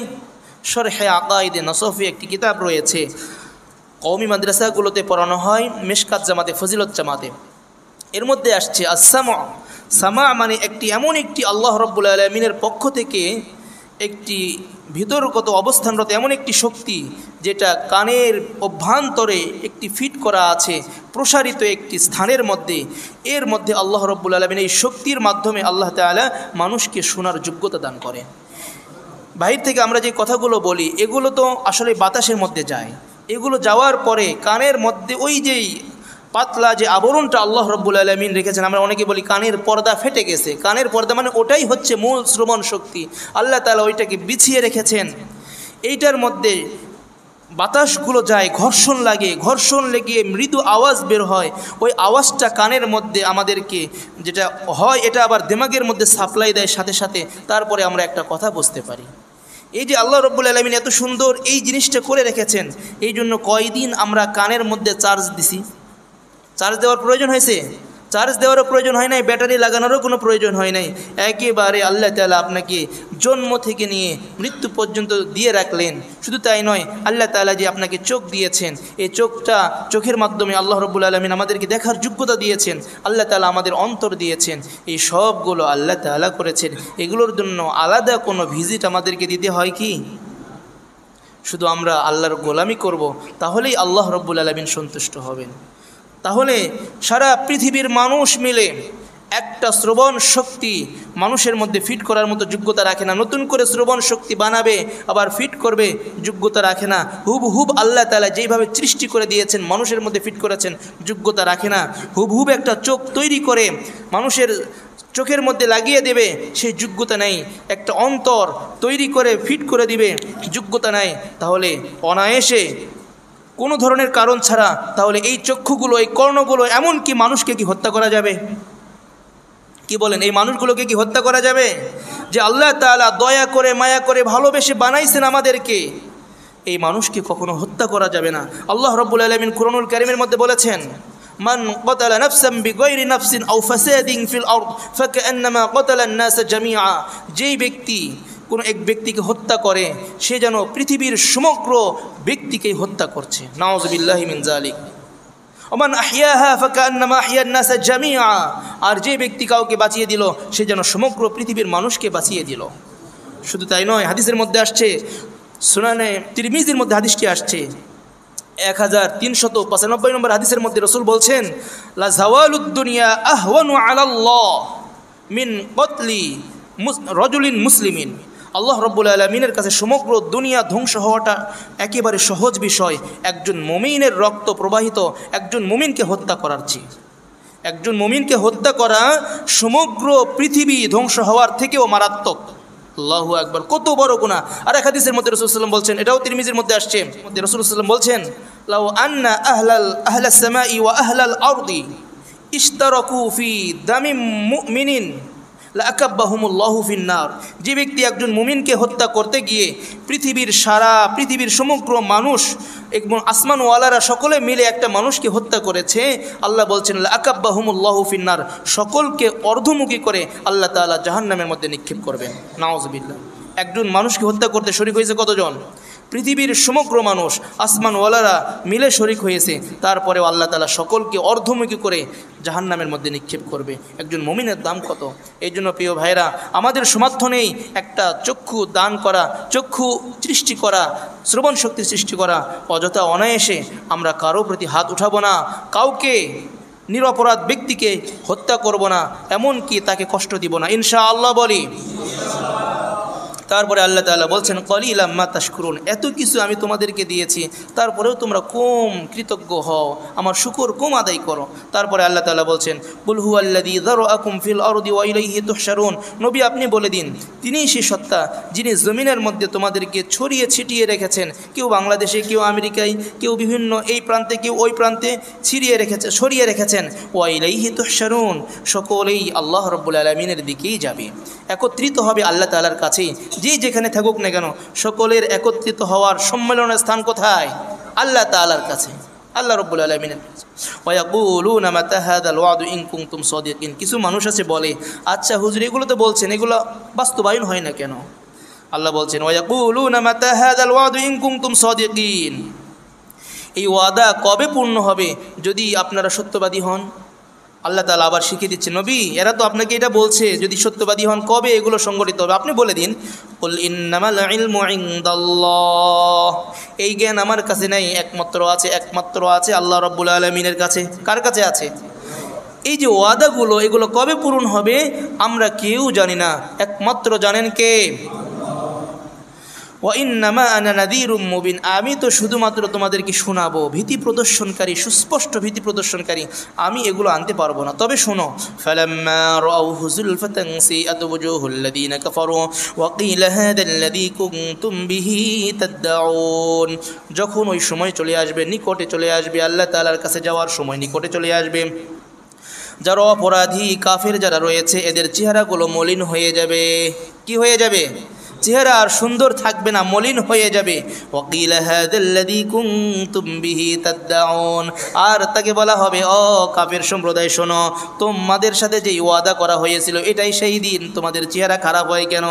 শরহে আকাইদে নসফি একটি কিতাব রয়েছে, কওমি মাদ্রাসাগুলোতে পড়ানো হয়, মিশকাত জামাতে, ফজিলত জামাতে। এর মধ্যে আসছে আস-সামা। সামা মানে এমন একটি আল্লাহ রাব্বুল আলামিনের পক্ষ থেকে একটি ভিতরগত অবস্থানরত এমন একটি শক্তি, যেটা কানের অভ্যন্তরে একটি ফিট করা আছে, প্রসারিত একটি স্থানের মধ্যে। এর মধ্যে আল্লাহ রাব্বুল আলামিন এই শক্তির মাধ্যমে আল্লাহ তাআলা মানুষকে শোনার যোগ্যতা দান করে। বাহির থেকে আমরা যে কথাগুলো বলি, এগুলো তো আসলে বাতাসের মধ্যে যায়। এগুলো যাওয়ার পরে কানের মধ্যে ওই যেই পাতলা যে আবরণটা আল্লাহ রাব্বুল আলামিন রেখেছেন, আমরা অনেকে বলি কানের পর্দা ফেটে গেছে। কানের পর্দা মানে ওটাই হচ্ছে মূল শ্রবণ শক্তি। আল্লাহ তাআলা ওইটাকে বিছিয়ে রেখেছেন। এইটার মধ্যে বাতাসগুলো যায়, ঘর্ষণ লেগে মৃদু আওয়াজ বের হয়। ওই আওয়াজটা কানের মধ্যে আমাদেরকে যেটা হয়, এটা আবার দিমাগের মধ্যে সাপ্লাই দেয় সাথে সাথে, তারপরে আমরা একটা কথা বুঝতে পারি। এই যে আল্লাহ রাব্বুল আলামিন এত সুন্দর এই জিনিসটা করে রেখেছেন, এই জন্য কয়দিন আমরা কানের মধ্যে চার্জ দিছি। চার্জ দেওয়ার প্রয়োজন হয়েছে? চার্জ দেওয়ারও প্রয়োজন হয় নাই, ব্যাটারি লাগানোরও কোনো প্রয়োজন হয় নাই। একেবারে আল্লাহ তাআলা আপনাকে জন্ম থেকে নিয়ে মৃত্যু পর্যন্ত দিয়ে রাখলেন। শুধু তাই নয়, আল্লাহ তাআলা যে আপনাকে চোখ দিয়েছেন, এই চোখের মাধ্যমে আল্লাহ রাব্বুল আলামিন আমাদেরকে দেখার যোগ্যতা দিয়েছেন। আল্লাহ তাআলা আমাদের অন্তর দিয়েছেন। এই সবগুলো আল্লাহ তাআলা করেছেন। এগুলোর জন্য আলাদা কোনো ভিজিট আমাদেরকে দিতে হয় কি? শুধু আমরা আল্লাহর গোলামি করব, তাহলেই আল্লাহ রাব্বুল আলামিন সন্তুষ্ট হবেন। তাহলে সারা পৃথিবীর মানুষ মিলে একটা শ্রবণ শক্তি মানুষের মধ্যে ফিট করার মতো যোগ্যতা রাখে না। নতুন করে শ্রবণ শক্তি বানাবে আবার ফিট করবে, যোগ্যতা রাখে না। হুবহুব আল্লাহ তাআলা যেইভাবে সৃষ্টি করে দিয়েছেন মানুষের মধ্যে ফিট করেছেন, যোগ্যতা রাখে না। হুবহুব একটা চোখ তৈরি করে মানুষের চোখের মধ্যে লাগিয়ে দেবে, সেই যোগ্যতা নেই। একটা অন্তর তৈরি করে ফিট করে দিবে, যোগ্যতা নেই। তাহলে অনায়াসে কোনো ধরনের কারণ ছাড়া তাহলে এই চক্ষুগুলো, এই কর্ণগুলো, এমনকি মানুষকে কি হত্যা করা যাবে? কি বলেন, এই মানুষগুলোকে কি হত্যা করা যাবে? যে আল্লাহ তাআলা দয়া করে মায়া করে ভালোবেসে বানাইছেন আমাদেরকে, এই মানুষকে কখনো হত্যা করা যাবে না। আল্লাহ রাব্বুল আলামিন কুরআনুল কারীমের মধ্যে বলেছেন, মান ক্বাতালা নাফসান বিগাইরি নাফসিন আও ফাসাদিন ফিল আরদ ফাকান্নামা ক্বাতালা আন-নাস জামিআ। যেই ব্যক্তি কোনো এক ব্যক্তিকে হত্যা করে, সে যেন পৃথিবীর সমগ্র ব্যক্তিকে হত্যা করছে। নাউযুবিল্লাহি মিন যালিক। ওমান আহইয়াহা ফাকান্নামা আহইয়ান নাস জামিআ। আর যে ব্যক্তি কাউকে বাঁচিয়ে দিল, সে যেন সমগ্র পৃথিবীর মানুষকে বাঁচিয়ে দিল। শুধু তাই নয়, হাদিসের মধ্যে আসছে, সুনানে তিরমিজির মধ্যে হাদিসটি আসছে 1395 নম্বর হাদিসের মধ্যে রাসূল বলছেন, লা জাওয়ালুদ দুনিয়া আহওয়ানু আলাল্লাহ মিন কতলি রাজুলিন মুসলিমিন। আল্লাহ রাব্বুল আলামিনের কাছে সমগ্র দুনিয়া ধ্বংস হওয়াটা একেবারে সহজ বিষয়, একজন মুমিনের রক্ত প্রবাহিত একজন মুমিনকে হত্যা করার চেয়ে। একজন মুমিনকে হত্যা করা সমগ্র পৃথিবী ধ্বংস হওয়ার থেকেও মারাত্মক। আল্লাহু আকবার, কত বড় গুনাহ। আর এক হাদিসের মধ্যে রাসূল সাল্লাল্লাহু আলাইহি ওয়াসাল্লাম বলছেন, এটাও তিরমিজির মধ্যে আসছে, রাসূল সাল্লাল্লাহু আলাইহি ওয়াসাল্লাম বলছেন, লাউ আন্না আহলাস সামাই ওয়া আহলাল আরদি ইশতারাকু ফি দামিম মুমিনিন লাকাব্বাহুমুল্লাহু ফিন্নার। যে ব্যক্তি একজন মুমিনকে হত্যা করতে গিয়ে পৃথিবীর সমগ্র মানুষ এবং আসমানওয়ালারা সকলে মিলে একটা মানুষকে হত্যা করেছে, আল্লাহ বলছেন লাকাব্বাহুমুল্লাহু ফিন্নার, সকলকে অর্ধমুখী করে আল্লাহ তাআলা জাহান্নামের মধ্যে নিক্ষেপ করবেন। নাউযুবিল্লাহ। একজন মানুষকে হত্যা করতে শরীক হয়েছে কতজন? পৃথিবীর সমগ্র মানুষ, আসমানওয়ালারা মিলে শরীক হয়েছে। তারপরেও আল্লাহ তাআলা সকলকে অর্ধমুখী করে জাহান্নামের মধ্যে নিক্ষেপ করবে। একজন মুমিনের দাম কত! এই জন্য প্রিয় ভাইরা, আমাদের সামর্থ্য নেই একটা চক্ষু দান করা, চক্ষু সৃষ্টি করা, শ্রবণ শক্তি সৃষ্টি করা। অযথা অনায়াসে আমরা কারো প্রতি হাত উঠাবো না, কাউকে নিরপরাধ ব্যক্তিকে হত্যা করব না, এমনকি তাকে কষ্ট দিব না, ইনশাআল্লাহ বলি। তারপরে আল্লাহ তাআলা বলছেন, কলিলাম মা তাশকুরুন। এত কিছু আমি তোমাদেরকে দিয়েছি, তারপরেও তোমরা কম কৃতজ্ঞ হও, আমার শুকর কম আদায় করো। তারপরে আল্লাহ তাআলা বলছেন, কুল হুয়াল্লাযী যারআকুম ফিল আরদি ওয়া ইলাইহি তুহশারুন। নবী, আপনি বলে দিন, তিনিই সেই সত্তা যিনি জমিনের মধ্যে তোমাদেরকে ছড়িয়ে ছিটিয়ে রেখেছেন। কেউ বাংলাদেশে, কেউ আমেরিকায়, কেউ বিভিন্ন এই প্রান্তে, কেউ ওই প্রান্তে ছড়িয়ে রেখেছেন। ওয়া ইলাইহি তুহশারুন, সকলেই আল্লাহ রাব্বুল আলামিনের দিকেই যাবে, একত্রিত হবে আল্লাহ তাআলার কাছেই। যে যেখানে থাকুক না কেন, সকলের একত্রিত হওয়ার সম্মেলনের স্থান কোথায়? আল্লাহ তাআলার কাছে, আল্লাহ রাব্বুল আলামিনের কাছে। ওয়ায়াকুলুনা মাতা হাযাল ওয়াদু ইন কুনতুম সাদিকিন। কিছু মানুষ আছে বলে, আচ্ছা হুজুর এগুলো তো বলছেন, এগুলো বাস্তবায়ন হয় না কেন? আল্লাহ বলছেন, ওয়ায়াকুলুনা মাতা হাযাল ওয়াদু ইন কুনতুম সাদিকিন। এই ওয়াদা কবে পূর্ণ হবে যদি আপনারা সত্যবাদী হন? আল্লাহ তাআলা আবার শিখিয়ে দিচ্ছে, নবী এরা তো আপনাকে এটা বলছে, যদি সত্যবাদী হন কবে এগুলো সংগঠিত হবে আপনি বলে দিন, কুল ইন্নামাল ইলমু ইনদাল্লাহ। এই জ্ঞান আমার কাছে নেই, একমাত্র আছে আল্লাহ রাব্বুল আলামিনের কাছে। কার কাছে আছে? এই যে ওয়াদাগুলো, এগুলো কবে পূরণ হবে আমরা কেউ জানি না, একমাত্র জানেন কে? ওয়া ইন্নামা আনা নাযীরুম মুবিন। আমি তো শুধুমাত্র তোমাদেরকে শোনাবো, ভীতি প্রদর্শনকারী, সুস্পষ্ট ভীতি প্রদর্শনকারী। আমি এগুলো আনতে পারবো না, তবে শোনো। ফালাম্মা রাআউহু যুলফাতান সিআত ওয়াজুহুল্লাযীনা কাফারু ওয়া ক্বিলা হাযাল্লাযী কুনতুম বিহি তাদউন। যখন ওই সময় চলে আসবে, নিকটে চলে আসবে, আল্লাহ তাআলার কাছে যাওয়ার সময় নিকটে চলে আসবে, যারা অপরাধী কাফের যারা রয়েছে এদের চেহারাগুলো মলিন হয়ে যাবে। কি হয়ে যাবে? চেহারা আর সুন্দর থাকবে না, মলিন হয়ে যাবে। ওয়াকিলা হাযাল্লাযী কুনতুম বিহি তাদদাউন, আর তাকে বলা হবে, ও কাফের সম্প্রদায় শোনো, তোমাদের সাথে যেই ওয়াদা করা হয়েছিল এটাই সেই দিন, তোমাদের চেহারা খারাপ হয় কেন,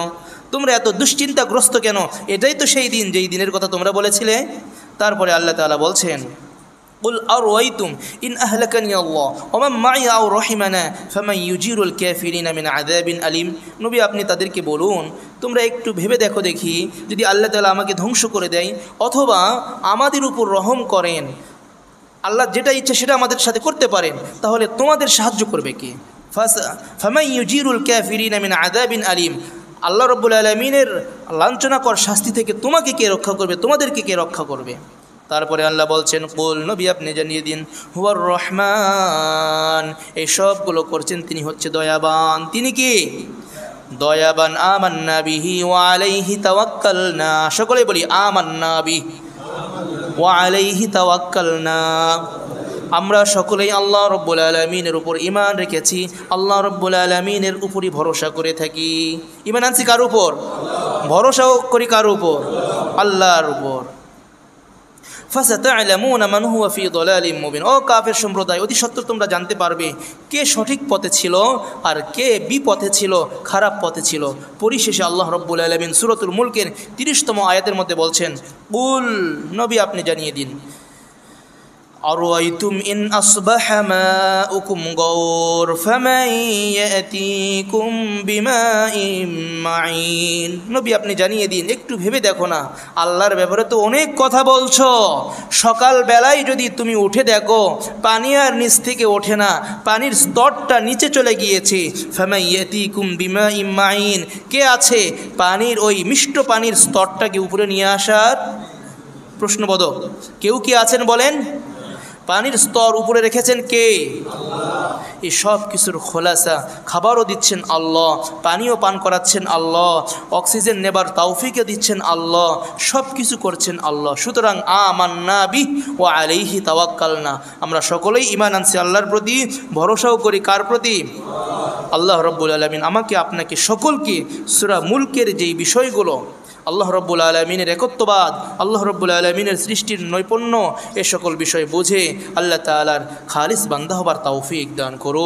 তোমরা এত দুশ্চিন্তাগ্রস্ত কেন, এটাই তো সেই দিন যেই দিনের কথা তোমরা বলেছিলে। তারপরে আল্লাহ তাআলা বলছেন, কুল আরাইতুম ইন আহলাকানি আল্লাহ ওয়া মান মাই আও রহিমানা ফামান ইউজিরুল কাফিরিনা মিন আযাবিন আলিম। নবী আপনি তাদেরকে বলুন, তোমরা একটু ভেবে দেখো দেখি, যদি আল্লাহ তাআলা আমাকে ধ্বংস করে দেয় অথবা আমাদের উপর রহম করেন, আল্লাহ যেটা ইচ্ছে সেটা আমাদের সাথে করতে পারেন, তাহলে তোমাদের সাহায্য করবে কে? ফামান ইউজিরুল কাফিরিনা মিন আযাবিন আলিম, আল্লাহ রাব্বুল আলামিনের লাঞ্ছনাকর শাস্তি থেকে তোমাকে কে রক্ষা করবে, তোমাদেরকে কে রক্ষা করবে? তারপরে আল্লাহ বলছেন, কুল নবী আপনি জানিয়ে দিন, হুয়ার রহমান, এই সবগুলো করছেন তিনি হচ্ছে দয়াবান। তিনি কি দয়াবান। আমান্না বিহি ওয়া আলাইহি তাওয়াক্কালনা, সকলে বলি আমান্না বিহি ওয়া আলাইহি তাওয়াক্কালনা। আমরা সকলেই আল্লাহ রব্বুল আলামিনের উপর ঈমান রেখেছি, আল্লাহ রব্বুল আলামিনের উপরই ভরসা করে থাকি। ঈমান আনছি কার উপর? ভরসাও করি কার উপর? আল্লাহর উপর। ফাসাতা'লামুনা মান হুয়া ফি দালালিম মুবিন, ও কাফের সম্প্রদায়, অতি সত্য তোমরা জানতে পারবে কে সঠিক পথে ছিল আর কে বিপথে ছিল, খারাপ পথে ছিল। পরিশেষে আল্লাহ রাব্বুল আলামিন সূরাতুল মুলকের 30তম আয়াতের মধ্যে বলছেন, কুল নবী আপনি জানিয়ে দিন, আরাইতুম ইন আসবাহা মাউকুম গাওর ফামান ইয়াতিকুম বিমাইন মাইন। নবী আপনি জানিয়ে দিন, একটু ভেবে দেখো না, আল্লাহর ব্যাপারে তো অনেক কথা বলছো, সকাল বেলায় যদি তুমি উঠে দেখো পানি আর নিচ থেকে ওঠে না, পানির স্তরটা নিচে চলে গিয়েছে। ফামান ইয়াতিকুম বিমাইন মাইন, কে আছে পানির ওই মিষ্ট পানির স্তরটাকে উপরে নিয়ে আসার? প্রশ্নবোধক কেউ কি আছেন বলেন? পানির স্তর উপরে রেখেছেন কে? এই সব কিছুর খোলাসা, খাবারও দিচ্ছেন আল্লাহ, পানিও পান করাচ্ছেন আল্লাহ, অক্সিজেন নেবার তৌফিকও দিচ্ছেন আল্লাহ, সব কিছু করছেন আল্লাহ। সুতরাং আমান্না বিহি ওয়া আলাইহি তাওয়াক্কালনা, আমরা সকলেই ঈমান আনছি আল্লাহর প্রতি, ভরসাও করি কার প্রতি? আল্লাহ রাব্বুল আলামিন আমাকে আপনাকে সকলকে সূরা মুলকের যেই বিষয়গুলো, আল্লাহ রাব্বুল আলামিনের একত্ববাদ, আল্লাহ রাব্বুল আলামিনের সৃষ্টির নৈপুণ্য, এ সকল বিষয় বুঝে আল্লাহ তাআলার খালিস বান্দা হবার তৌফিক দান করুন।